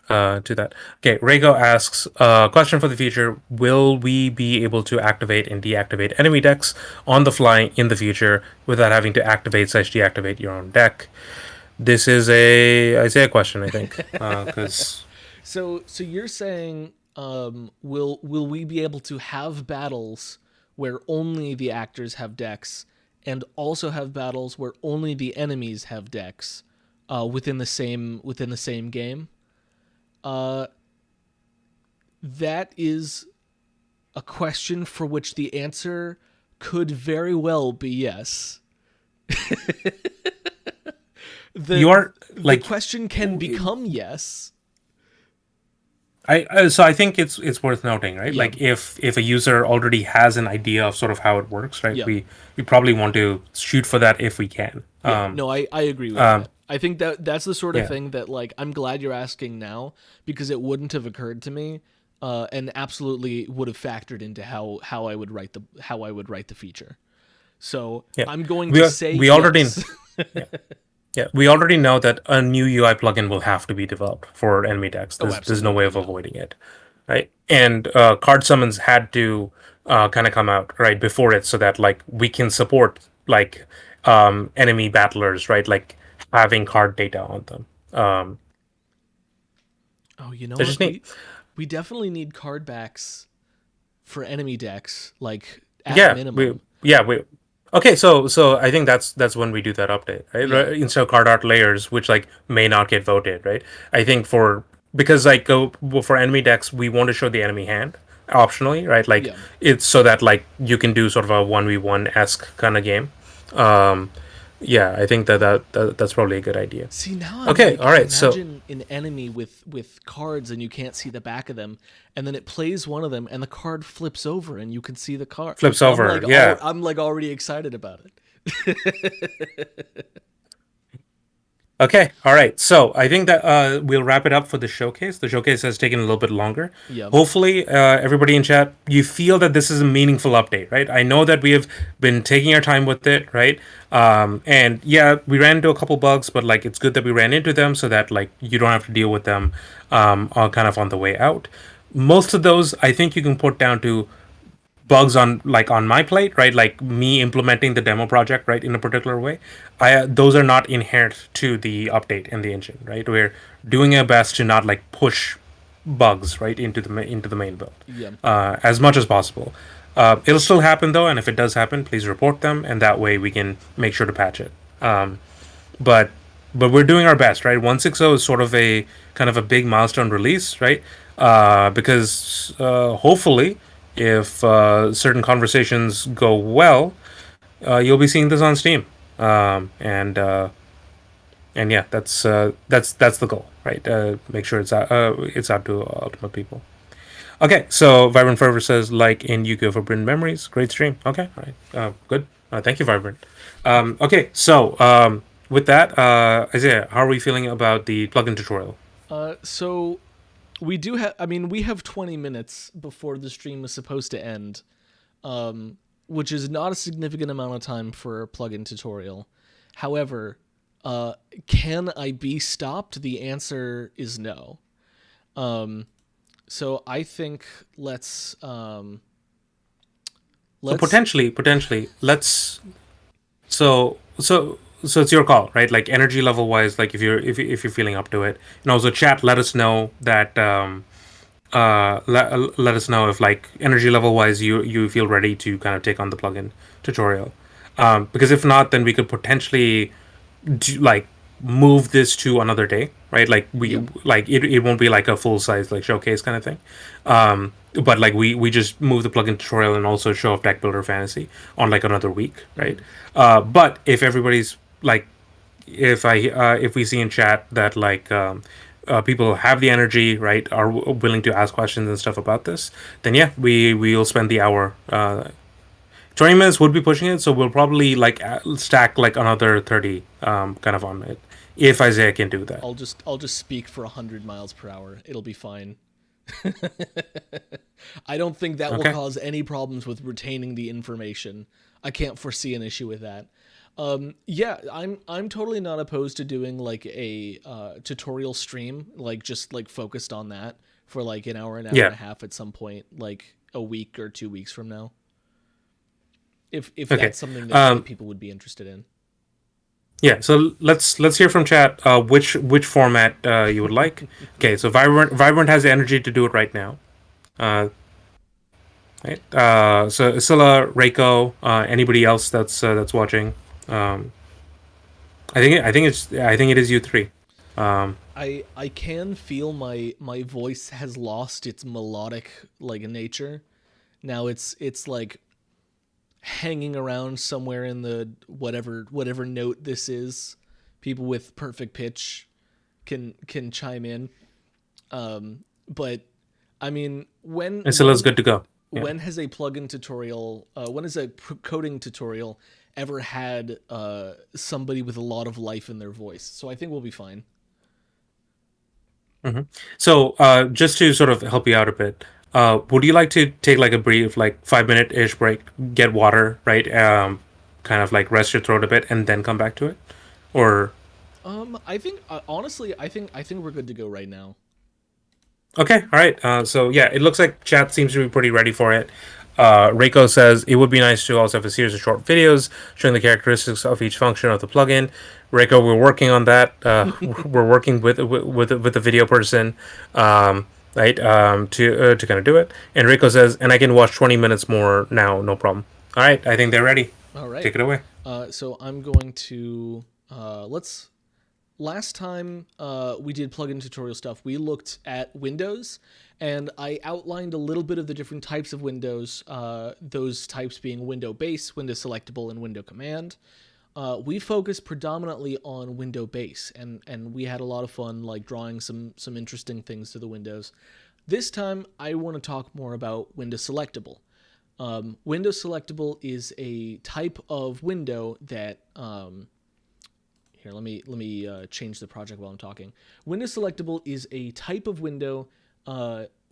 that. Okay. Rego asks, question for the future: will we be able to activate and deactivate enemy decks on the fly in the future without having to activate/deactivate your own deck? This is a Isaiah question, I think, because. So you're saying, will we be able to have battles where only the actors have decks, and also have battles where only the enemies have decks within the same game? That is a question for which the answer could very well be yes. The question can become yes. So I think it's worth noting, right? Yeah. Like if a user already has an idea of sort of how it works, right? Yeah. We probably want to shoot for that if we can. Yeah. No, I agree with that. I think that's the sort of Yeah. thing that like I'm glad you're asking now because it wouldn't have occurred to me, and absolutely would have factored into how I would write the feature. So Yeah. I'm going We to are, say we already yes. yeah. Yeah, we already know that a new UI plugin will have to be developed for enemy decks. Oh, There's no way absolutely, of yeah. avoiding it, right? And card summons had to kind of come out right before it, so that like we can support like enemy battlers, right? Like having card data on them. Oh, you know That's what? just neat. We definitely need card backs for enemy decks, like at Yeah, we minimum. yeah we okay. So I think that's when we do that update, right? Yeah. Instead of card art layers, which like may not get voted, right? I think for because like for enemy decks, we want to show the enemy hand optionally, right? Like Yeah. it's so that like you can do sort of a 1v1 esque kind of game. Um, yeah, I think that's probably a good idea. See, now I'm Okay, like, all right. So imagine an enemy with cards and you can't see the back of them, and then it plays one of them, and the card flips over, and you can see the card. flips over. Yeah. I'm like already excited about it. Okay, all right. So I think that we'll wrap it up for the showcase. The showcase has taken a little bit longer. Yeah. Hopefully, everybody in chat, you feel that this is a meaningful update, right? I know that we have been taking our time with it, right? And yeah, we ran into a couple bugs, but like it's good that we ran into them so that like you don't have to deal with them all kind of on the way out. Most of those, I think you can put down to bugs on my plate, right? Like me implementing the demo project, right, in a particular way. I those are not inherent to the update in the engine, right? We're doing our best to not like push bugs right into the main build Yeah. as much as possible. It'll still happen though, and if it does happen, please report them, and that way we can make sure to patch it. But we're doing our best, right? 1.6.0 is sort of a kind of a big milestone release, right? Because hopefully, if certain conversations go well, you'll be seeing this on Steam, and yeah, that's the goal, right? Make sure it's out to ultimate people. Okay, so Vibrant Fervor says like in Yu-Gi-Oh! Forbidden Memories, great stream. Okay, all right, good. Thank you, Vibrant. Okay, so with that, Isaiah, how are we feeling about the plugin tutorial? So we do have. I mean, we have 20 minutes before the stream is supposed to end, which is not a significant amount of time for a plugin tutorial. However, can I be stopped? The answer is no. So I think So potentially, let's. So it's your call, right? Like energy level wise, like if you're feeling up to it, and also chat, let us know that let us know if like energy level wise you feel ready to kind of take on the plugin tutorial. Because if not, then we could potentially like move this to another day, right? Like we yeah. like it won't be like a full size like showcase kind of thing. But like we just move the plugin tutorial and also show off deck builder fantasy on like another week, right? But if everybody's like if we see in chat that like people have the energy, right, are willing to ask questions and stuff about this, then yeah, we'll spend the hour. 20 minutes would be pushing it, so we'll probably like stack like another 30 kind of on it if Isaiah can do that. I'll just speak for 100 miles per hour. It'll be fine. I don't think that will Okay. cause any problems with retaining the information. I can't foresee an issue with that. Yeah, I'm totally not opposed to doing like a tutorial stream, like just like focused on that for like an hour and Yeah. a half at some point, like a week or 2 weeks from now. If Okay. that's something that people would be interested in. Yeah, so let's hear from chat which format you would like. Okay, so Vibrant has the energy to do it right now. Right. So Scylla, Reiko, anybody else that's watching. I think it is you three. I can feel my voice has lost its melodic like nature. Now it's like hanging around somewhere in the whatever note this is. People with perfect pitch can chime in. But I mean And Scylla's good to go. when has a plugin tutorial, when has a coding tutorial ever had somebody with a lot of life in their voice? So I think we'll be fine. So, just to sort of help you out a bit, would you like to take like a brief, like 5 minute ish break, get water, right? Kind of like rest your throat a bit, and then come back to it, or I think honestly, I think we're good to go right now. okay, all right. So yeah, it looks like chat seems to be pretty ready for it. Reiko says it would be nice to also have a series of short videos showing the characteristics of each function of the plugin. Reiko, we're working on that. We're working with the video person, right, to kind of do it. And Reiko says, and I can watch 20 minutes more now, no problem. All right, I think they're ready. All right. Take it away. So I'm going to let's. Last time we did plugin tutorial stuff, we looked at Windows, and I outlined a little bit of the different types of Windows, those types being window base, window selectable, and window command. We focused predominantly on window base, and we had a lot of fun like drawing some interesting things to the windows. This time, I want to talk more about window selectable. Window selectable is a type of window that here, let me change the project while I'm talking. Window selectable is a type of window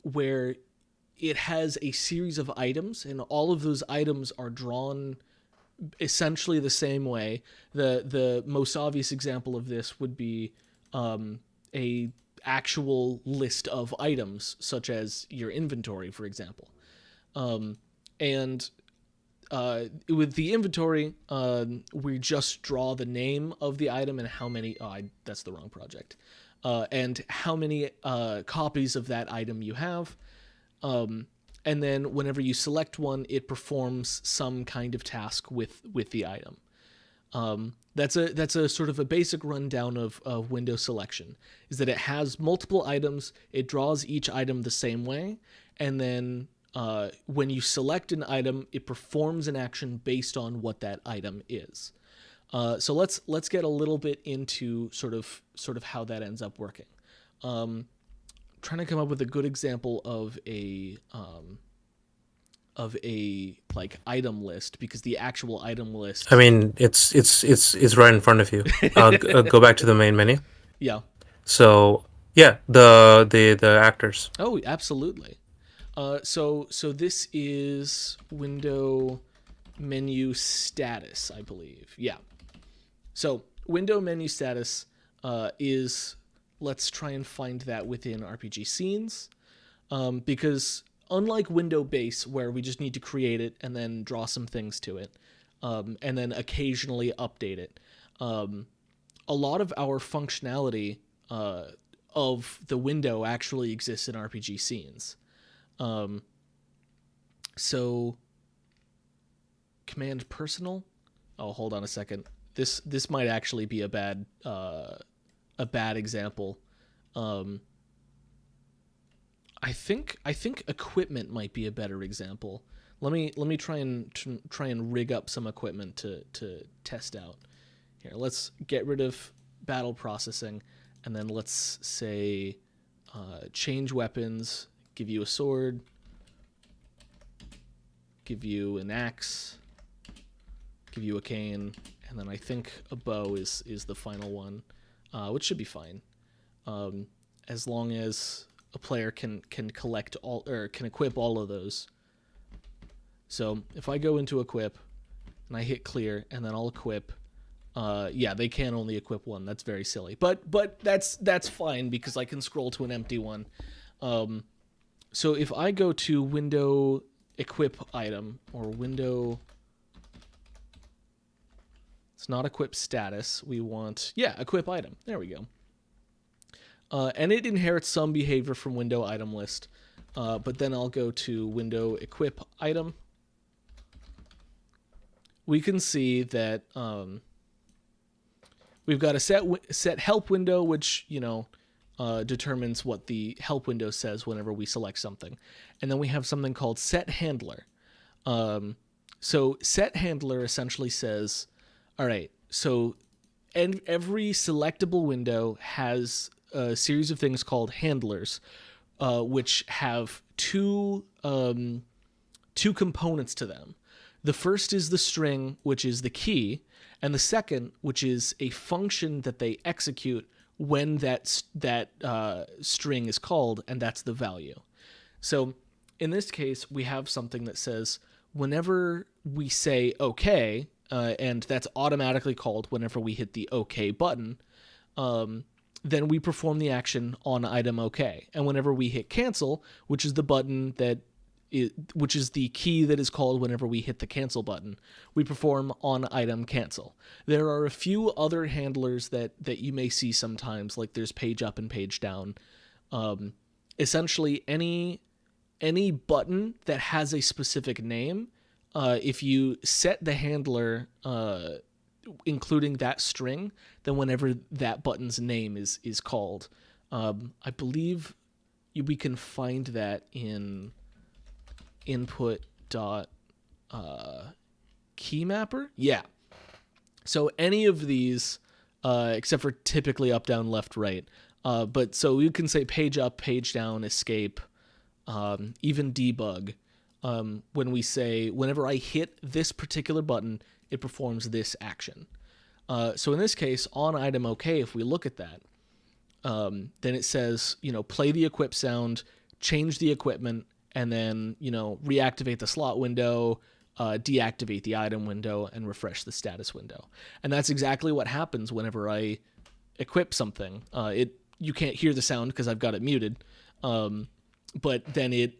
where it has a series of items, and all of those items are drawn essentially the same way. The most obvious example of this would be a actual list of items, such as your inventory, for example. And with the inventory, we just draw the name of the item and how many. That's the wrong project. And how many copies of that item you have. And then whenever you select one, it performs some kind of task with the item. That's a sort of a basic rundown of window selection. Is that it has multiple items, it draws each item the same way, and then when you select an item, it performs an action based on what that item is. So let's get a little bit into sort of how that ends up working. Trying to come up with a good example of a like item list, because the actual item list. I mean, it's right in front of you. Go back to the main menu. Yeah. So yeah, the actors. Oh, absolutely. So this is window menu status, I believe. Yeah. So window menu status is, let's try and find that within RPG scenes, because unlike window base, where we just need to create it and then draw some things to it, and then occasionally update it, a lot of our functionality of the window actually exists in RPG scenes. So command personal. Oh, hold on a second. This might actually be a bad example. I think equipment might be a better example. Let me try and rig up some equipment to test out. Here, let's get rid of battle processing, and then let's say change weapons. Give you a sword, give you an axe, give you a cane, and then I think a bow is the final one, which should be fine, as long as a player can collect all, or can equip all of those. So if I go into equip and I hit clear and then I'll equip, yeah, they can only equip one. That's very silly, but that's fine because I can scroll to an empty one. So if I go to window equip item, or window, it's not equip status, we want, yeah, equip item. There we go. And it inherits some behavior from window item list, but then I'll go to window equip item. We can see that we've got a set help window, which, you know, determines what the help window says whenever we select something. And then we have something called set handler. So set handler essentially says, all right, so every selectable window has a series of things called handlers, which have two two components to them. The first is the string, which is the key, and the second, which is a function that they execute when that string is called, and that's the value. So in this case, we have something that says whenever we say OK, and that's automatically called whenever we hit the OK button, then we perform the action on item OK. And whenever we hit cancel, which is the button which is the key that is called whenever we hit the cancel button, we perform on item cancel. There are a few other handlers that you may see sometimes, like there's page up and page down. Essentially, any button that has a specific name, if you set the handler including that string, then whenever that button's name is called, I believe we can find that in input dot key mapper. Yeah. So any of these, except for typically up, down, left, right. But so you can say page up, page down, escape, even debug. Whenever I hit this particular button, it performs this action. So in this case, on item OK, if we look at that, then it says, play the equip sound, change the equipment, and then, reactivate the slot window, deactivate the item window, and refresh the status window. And that's exactly what happens whenever I equip something. You can't hear the sound because I've got it muted, but then it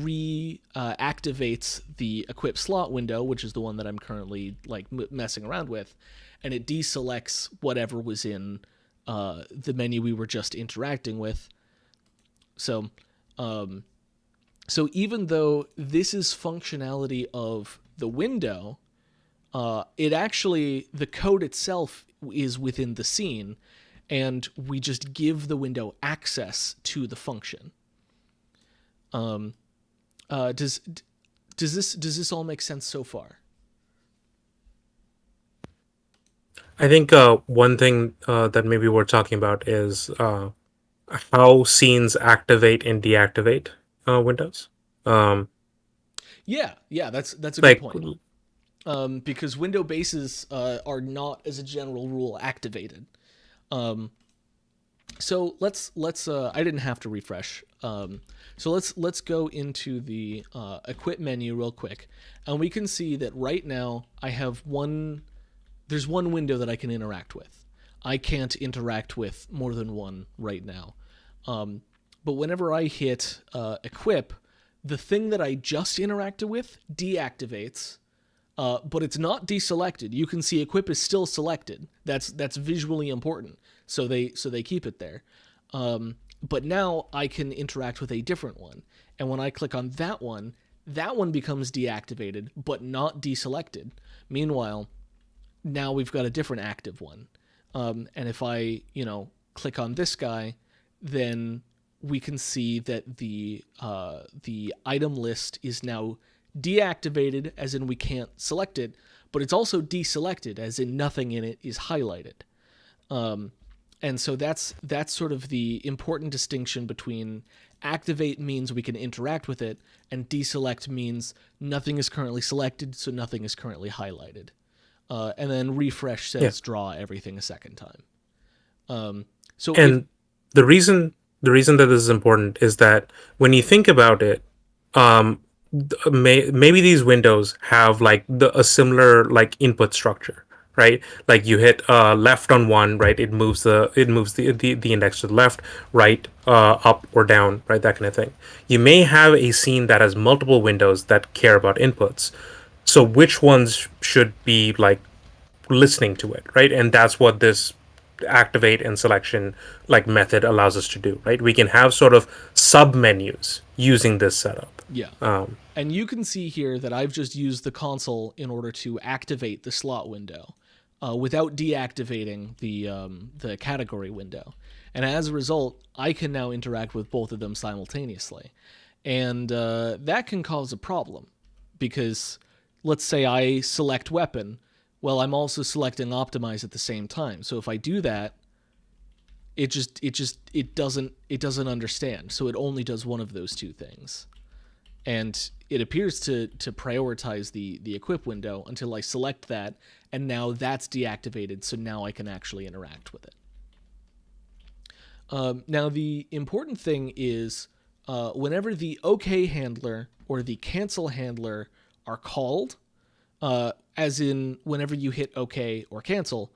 reactivates the equip slot window, which is the one that I'm currently messing around with, and it deselects whatever was in the menu we were just interacting with. So even though this is functionality of the window, the code itself is within the scene, and we just give the window access to the function. Does this all make sense so far? I think one thing that maybe we're talking about is how scenes activate and deactivate windows. Yeah, that's a good point. Because window bases are not, as a general rule, activated. So let's I didn't have to refresh. So let's go into the equip menu real quick, and we can see that right now I have there's one window that I can interact with. I can't interact with more than one right now. But whenever I hit equip, the thing that I just interacted with deactivates, but it's not deselected. You can see equip is still selected. That's visually important. So they keep it there. But now I can interact with a different one. And when I click on that one becomes deactivated, but not deselected. Meanwhile, now we've got a different active one. And if I, click on this guy, then we can see that the item list is now deactivated, as in we can't select it, but it's also deselected, as in nothing in it is highlighted. And so that's sort of the important distinction between activate means we can interact with it, and deselect means nothing is currently selected, so nothing is currently highlighted. And then refresh says draw everything a second time. The reason that this is important is that when you think about it, maybe these windows have a similar input structure, right? Like you hit left on one, right? It moves the index to the left, right, up or down, right? That kind of thing. You may have a scene that has multiple windows that care about inputs. So which ones should be listening to it, right? And that's what this activate and selection method allows us to do, right? We can have sort of sub menus using this setup. Yeah. And you can see here that I've just used the console in order to activate the slot window without deactivating the category window. And as a result, I can now interact with both of them simultaneously. And that can cause a problem, because let's say I select weapon. Well, I'm also selecting optimize at the same time. So if I do that, it doesn't understand. So it only does one of those two things. And it appears to prioritize the equip window until I select that, and now that's deactivated, so now I can actually interact with it. Now, the important thing is whenever the OK handler or the cancel handler are called, as in whenever you hit OK or cancel,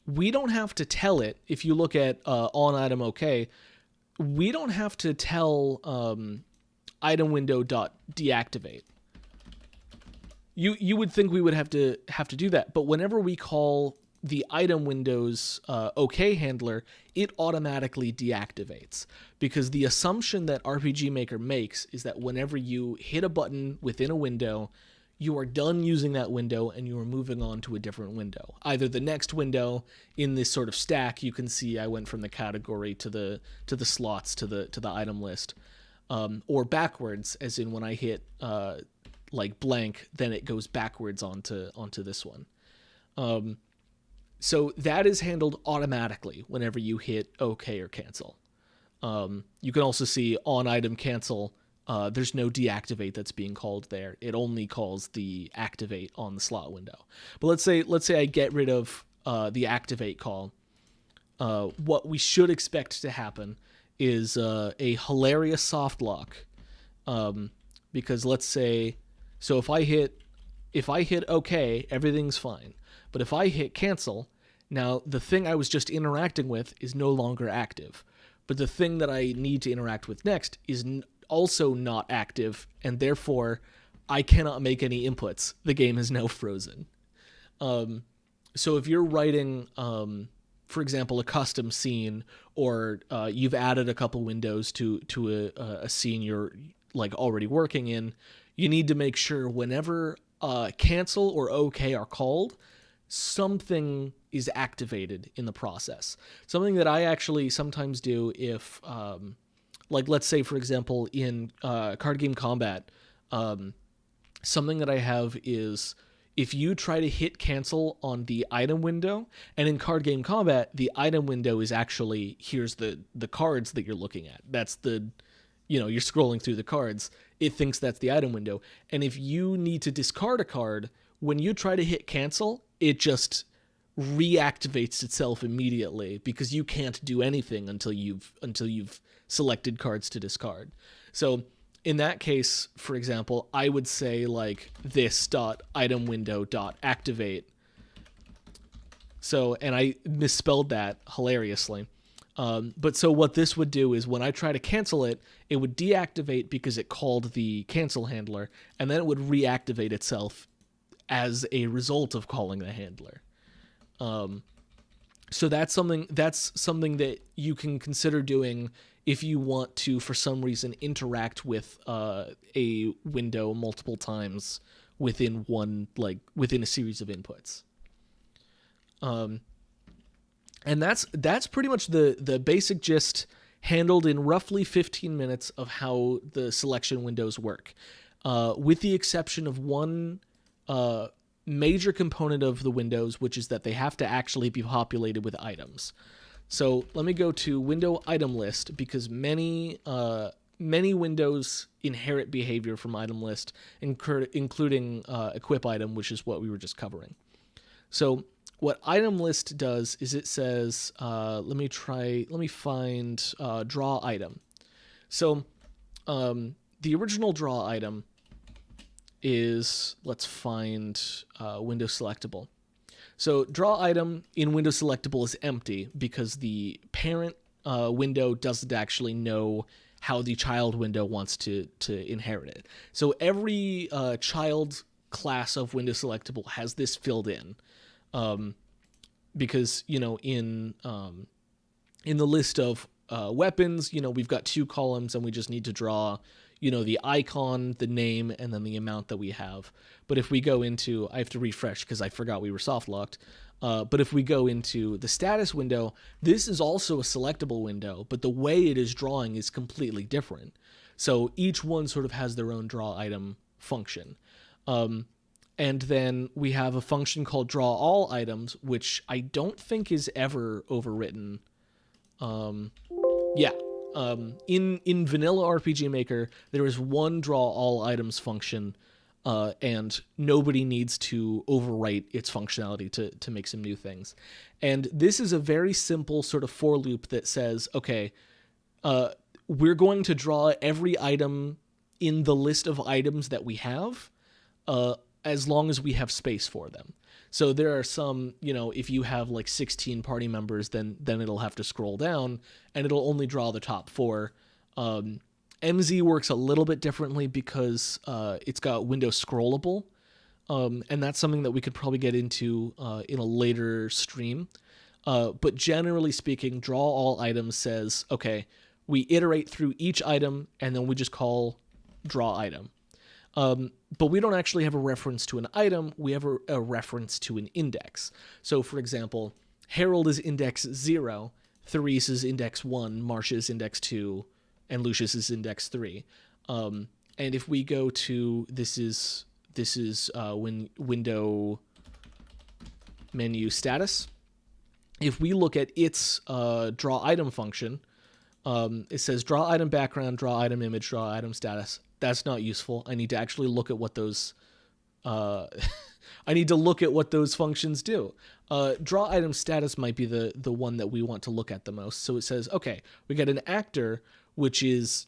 we don't have to tell it. If you look at on item OK, we don't have to tell item window dot deactivate. You would think we would have to do that, but whenever we call the item window's OK handler, it automatically deactivates, because the assumption that RPG Maker makes is that whenever you hit a button within a window, you are done using that window and you are moving on to a different window. Either the next window in this sort of stack, you can see I went from the category to the slots to the item list, or backwards, as in when I hit like blank, then it goes backwards onto this one. So that is handled automatically whenever you hit OK or cancel. You can also see on item cancel, there's no deactivate that's being called there. It only calls the activate on the slot window. But let's say I get rid of the activate call. What we should expect to happen is a hilarious soft lock, because let's say, so if I hit OK, everything's fine. But if I hit cancel, now the thing I was just interacting with is no longer active. But the thing that I need to interact with next is also not active, and therefore I cannot make any inputs. The game is now frozen. So if you're writing, for example, a custom scene, or you've added a couple windows to a scene you're like already working in, you need to make sure whenever cancel or OK are called, something is activated in the process. Something that I actually sometimes do if, like, let's say, for example, in card game combat, something that I have is if you try to hit cancel on the item window, and in card game combat, the item window is actually, here's the cards that you're looking at. That's you're scrolling through the cards. It thinks that's the item window. And if you need to discard a card, when you try to hit cancel, it just reactivates itself immediately, because you can't do anything until you've selected cards to discard. So in that case, for example, I would say like this dot item window dot activate. So, and I misspelled that hilariously. But so what this would do is when I try to cancel it, it would deactivate because it called the cancel handler, and then it would reactivate itself as a result of calling the handler. So that's something that you can consider doing if you want to, for some reason, interact with a window multiple times within a series of inputs. And that's pretty much the basic gist, handled in roughly 15 minutes, of how the selection windows work, with the exception of one major component of the windows, which is that they have to actually be populated with items. So let me go to window item list, because many windows inherit behavior from item list, including equip item, which is what we were just covering. So what item list does is it says, let me find draw item. So the original draw item is, let's find window selectable. So draw item in window selectable is empty, because the parent window doesn't actually know how the child window wants to inherit it. So every child class of window selectable has this filled in, because in the list of weapons, we've got 2 columns, and we just need to draw the icon, the name, and then the amount that we have. But if we go into, I have to refresh because I forgot we were soft locked. But if we go into the status window, this is also a selectable window, but the way it is drawing is completely different. So each one sort of has their own draw item function. And then we have a function called draw all items, which I don't think is ever overwritten. Yeah. in vanilla RPG Maker, there is one draw all items function, and nobody needs to overwrite its functionality to make some new things. And this is a very simple sort of for loop that says, okay, we're going to draw every item in the list of items that we have, as long as we have space for them. So there are some, if you have like 16 party members, then it'll have to scroll down and it'll only draw the top 4. MZ works a little bit differently because it's got window scrollable, and that's something that we could probably get into in a later stream. But generally speaking, draw all items says, okay, we iterate through each item and then we just call draw item. But we don't actually have a reference to an item, we have a reference to an index. So for example, Harold is index 0, Therese is index 1, Marcia is index 2, and Lucius is index 3. And if we go to, this is when window menu status, if we look at its draw item function, it says draw item background, draw item image, draw item status. That's not useful. I need to actually look at what those I need to look at what those functions do. Draw item status might be the one that we want to look at the most. So it says, okay, we got an actor, which is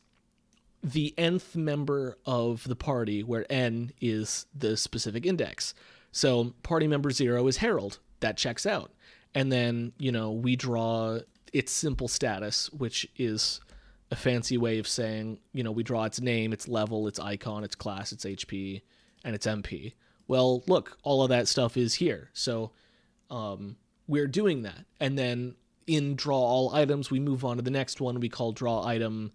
the nth member of the party, where n is the specific index. So party member 0 is Harold. That checks out. And then, we draw its simple status, which is a fancy way of saying, we draw its name, its level, its icon, its class, its HP, and its MP. Well, look, all of that stuff is here. So we're doing that. And then in draw all items, we move on to the next one. We call draw item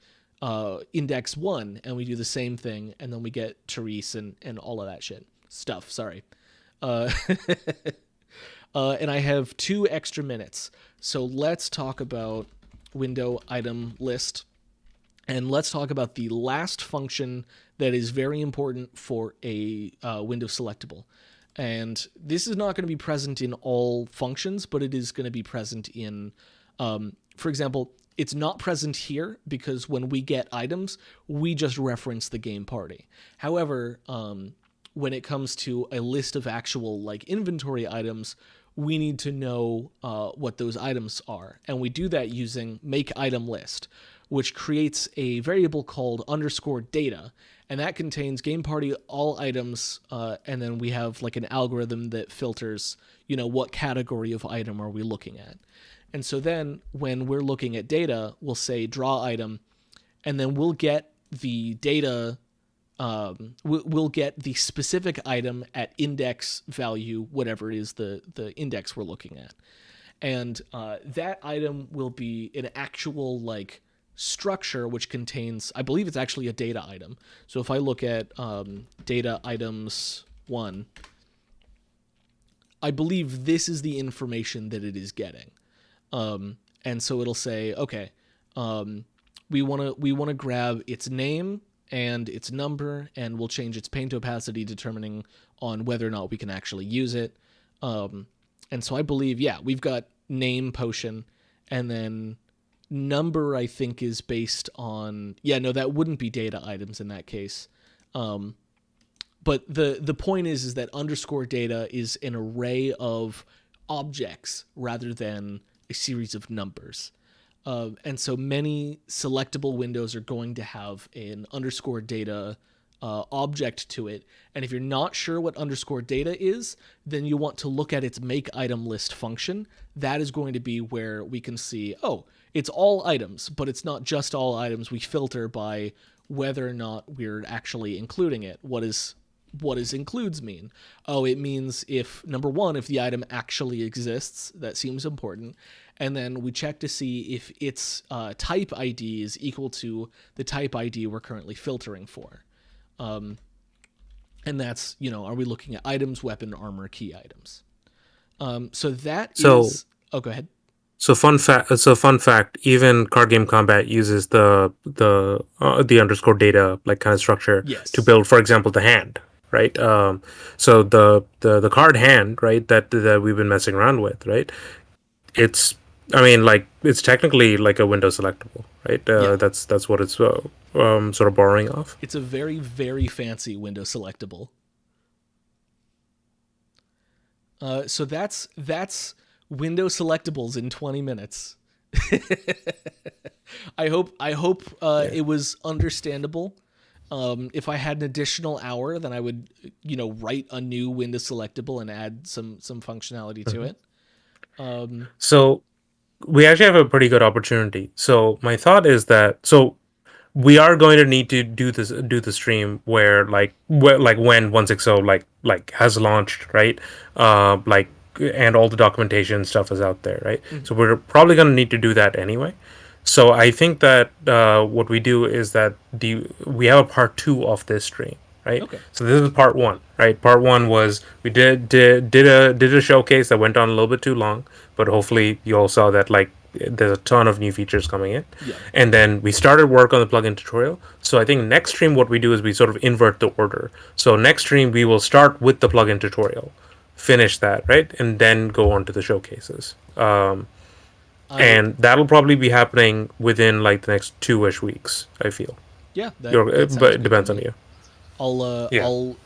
index 1, and we do the same thing. And then we get Therese and all of that stuff. Sorry. And I have 2 extra minutes. So let's talk about window item list. And let's talk about the last function that is very important for a window selectable. And this is not going to be present in all functions, but it is going to be present in, for example, it's not present here because when we get items, we just reference the game party. However, when it comes to a list of actual like inventory items, we need to know what those items are. And we do that using make item list, which creates a variable called _data, and that contains game party all items, and then we have like an algorithm that filters, what category of item are we looking at. And so then when we're looking at data, we'll say draw item, and then we'll get the data, we'll get the specific item at index value, whatever it is the index we're looking at. And that item will be an actual like structure which contains, I believe it's actually a data item. So if I look at data items 1, I believe this is the information that it is getting. And so it'll say, okay, we want to grab its name and its number, and we'll change its paint opacity depending on whether or not we can actually use it. And so I believe, we've got name potion, and then number I think is based on, that wouldn't be data items in that case. But the point is that _data is an array of objects rather than a series of numbers. And so many selectable windows are going to have an _data object to it. And if you're not sure what _data is, then you want to look at its make item list function. That is going to be where we can see, it's all items, but it's not just all items. We filter by whether or not we're actually including it. What does includes mean? It means if, number 1, if the item actually exists, that seems important. And then we check to see if its type ID is equal to the type ID we're currently filtering for. And that's, are we looking at items, weapon, armor, key items? So go ahead. So fun fact, even card game combat uses the _data like kind of structure to build, for example, the hand, right? So the card hand, right, that we've been messing around with, right? It's technically like a window selectable, right? Yeah. That's what it's sort of borrowing off. It's a very, very fancy window selectable. So that's window selectables in 20 minutes. I hope Yeah. it was understandable. If I had an additional hour, then I would, write a new window selectable and add some functionality to it. So we actually have a pretty good opportunity. So my thought is that we are going to need to do the stream where like when 160 like has launched, right? Like and all the documentation stuff is out there, right? So we're probably going to need to do that anyway. So I think that what we do is that we have a part two of this stream, right? Okay. So this is part one, right? Part one was we did a showcase that went on a little bit too long, but hopefully you all saw that like there's a ton of new features coming in. Yeah. And then we started work on the plugin tutorial. So I think next stream what we do is we sort of invert the order. So next stream we will start with the plugin tutorial, finish that, right, and then go on to the showcases. And that'll probably be happening within like the next 2-ish weeks, I feel. Yeah, But it depends on you. Yeah. I'll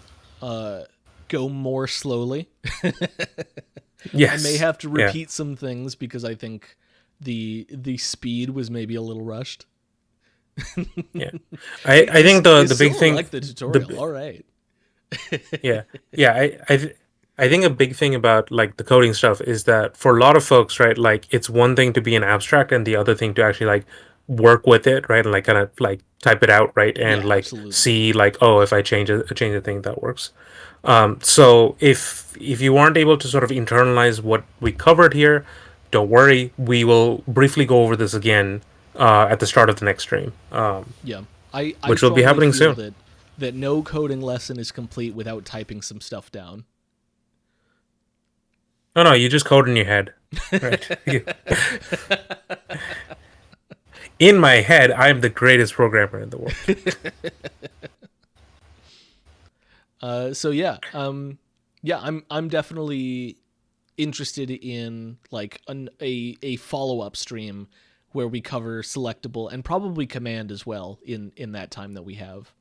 go more slowly. Yes. I may have to Yeah. repeat some things because I think the speed was maybe a little rushed. Yeah. I think the big still thing like the tutorial. All right. yeah. I think a big thing about like the coding stuff is that for a lot of folks, right, like it's one thing to be an abstract and the other thing to actually like work with it, right, and like kind of like type it out, right, and Yeah, like absolutely. see like, oh, if I change a thing that works. So if you weren't able to sort of internalize what we covered here, don't worry, we will briefly go over this again at the start of the next stream, Yeah. I which will be strongly happening feel soon. that no coding lesson is complete without typing some stuff down. No, you just code in your head, right? In my head, I am the greatest programmer in the world. So yeah, I'm definitely interested in like a follow up stream where we cover selectable and probably command as well in that time that we have.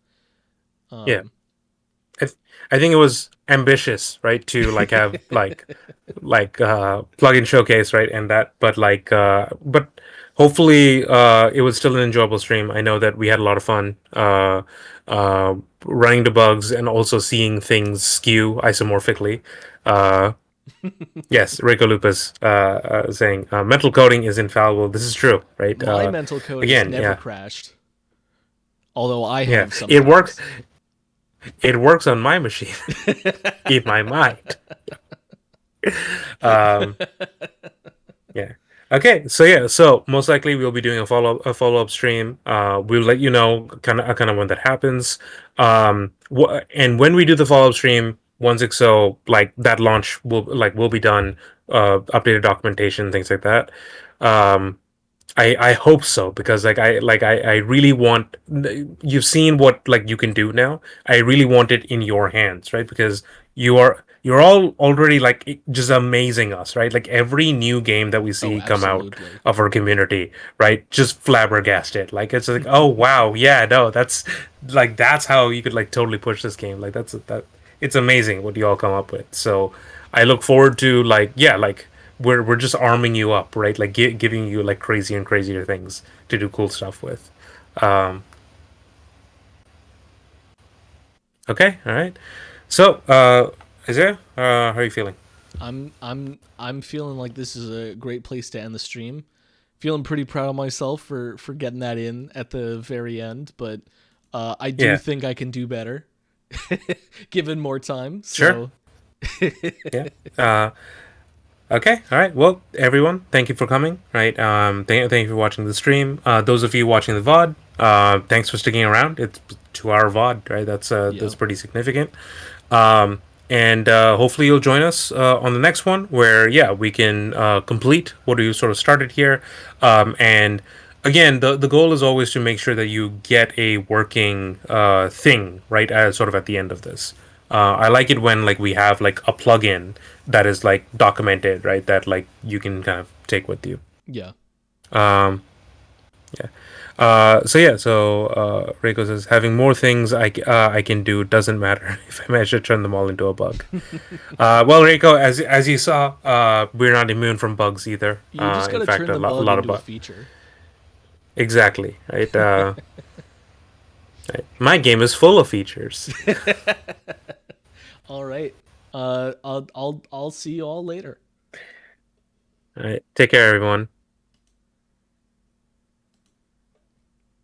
Yeah. I think it was ambitious, right, to like have plugin showcase, right, and that, but hopefully it was still an enjoyable stream. I know that we had a lot of fun running the bugs and also seeing things skew isomorphically. Yes, Rico Lupus saying mental coding is infallible. This is true, right? My mental code has Again, never yeah, crashed, although I yeah, have some. it works. It works on my machine, in my mind. Um, yeah. Okay. So most likely we'll be doing a follow up stream. We'll let you know kind of when that happens. And when we do the follow up stream, 160 like that launch will be done. Updated documentation, things like that. Um, I hope so because I really want, you've seen what like you can do now. I really want it in your hands, right? Because you're all already like just amazing us, right? Like every new game that we Oh, see come out absolutely. of our community, right? Just flabbergasted. Like it's like, oh wow, yeah, no, that's how you could like totally push this game. Like that it's amazing what you all come up with. So I look forward to like, yeah, like we're just arming you up, right? Like giving you like crazier and crazier things to do cool stuff with. Um, okay, all right. So, Isaiah, how are you feeling? I'm feeling like this is a great place to end the stream. Feeling pretty proud of myself for getting that in at the very end, but I do Yeah, think I can do better given more time. sure. So Yeah. Okay, all right. Well, everyone, thank you for coming. Right. Thank you for watching the stream. Those of you watching the VOD, thanks for sticking around. It's 2 hour VOD, right? yeah, That's pretty significant. And hopefully you'll join us on the next one where yeah we can complete what we sort of started here. And again, the goal is always to make sure that you get a working thing right as sort of at the end of this. I like it when like we have like a plugin that is like documented, right? That like you can kind of take with you. yeah. Um, yeah. Reiko says having more things I can do doesn't matter if I manage to turn them all into a bug. Well, Reiko, as you saw, we're not immune from bugs either. You just In gotta fact, turn the a bug lot of into a bugs. feature. Exactly. Right. Right. My game is full of features. All right. I'll see you all later. All right. Take care, everyone.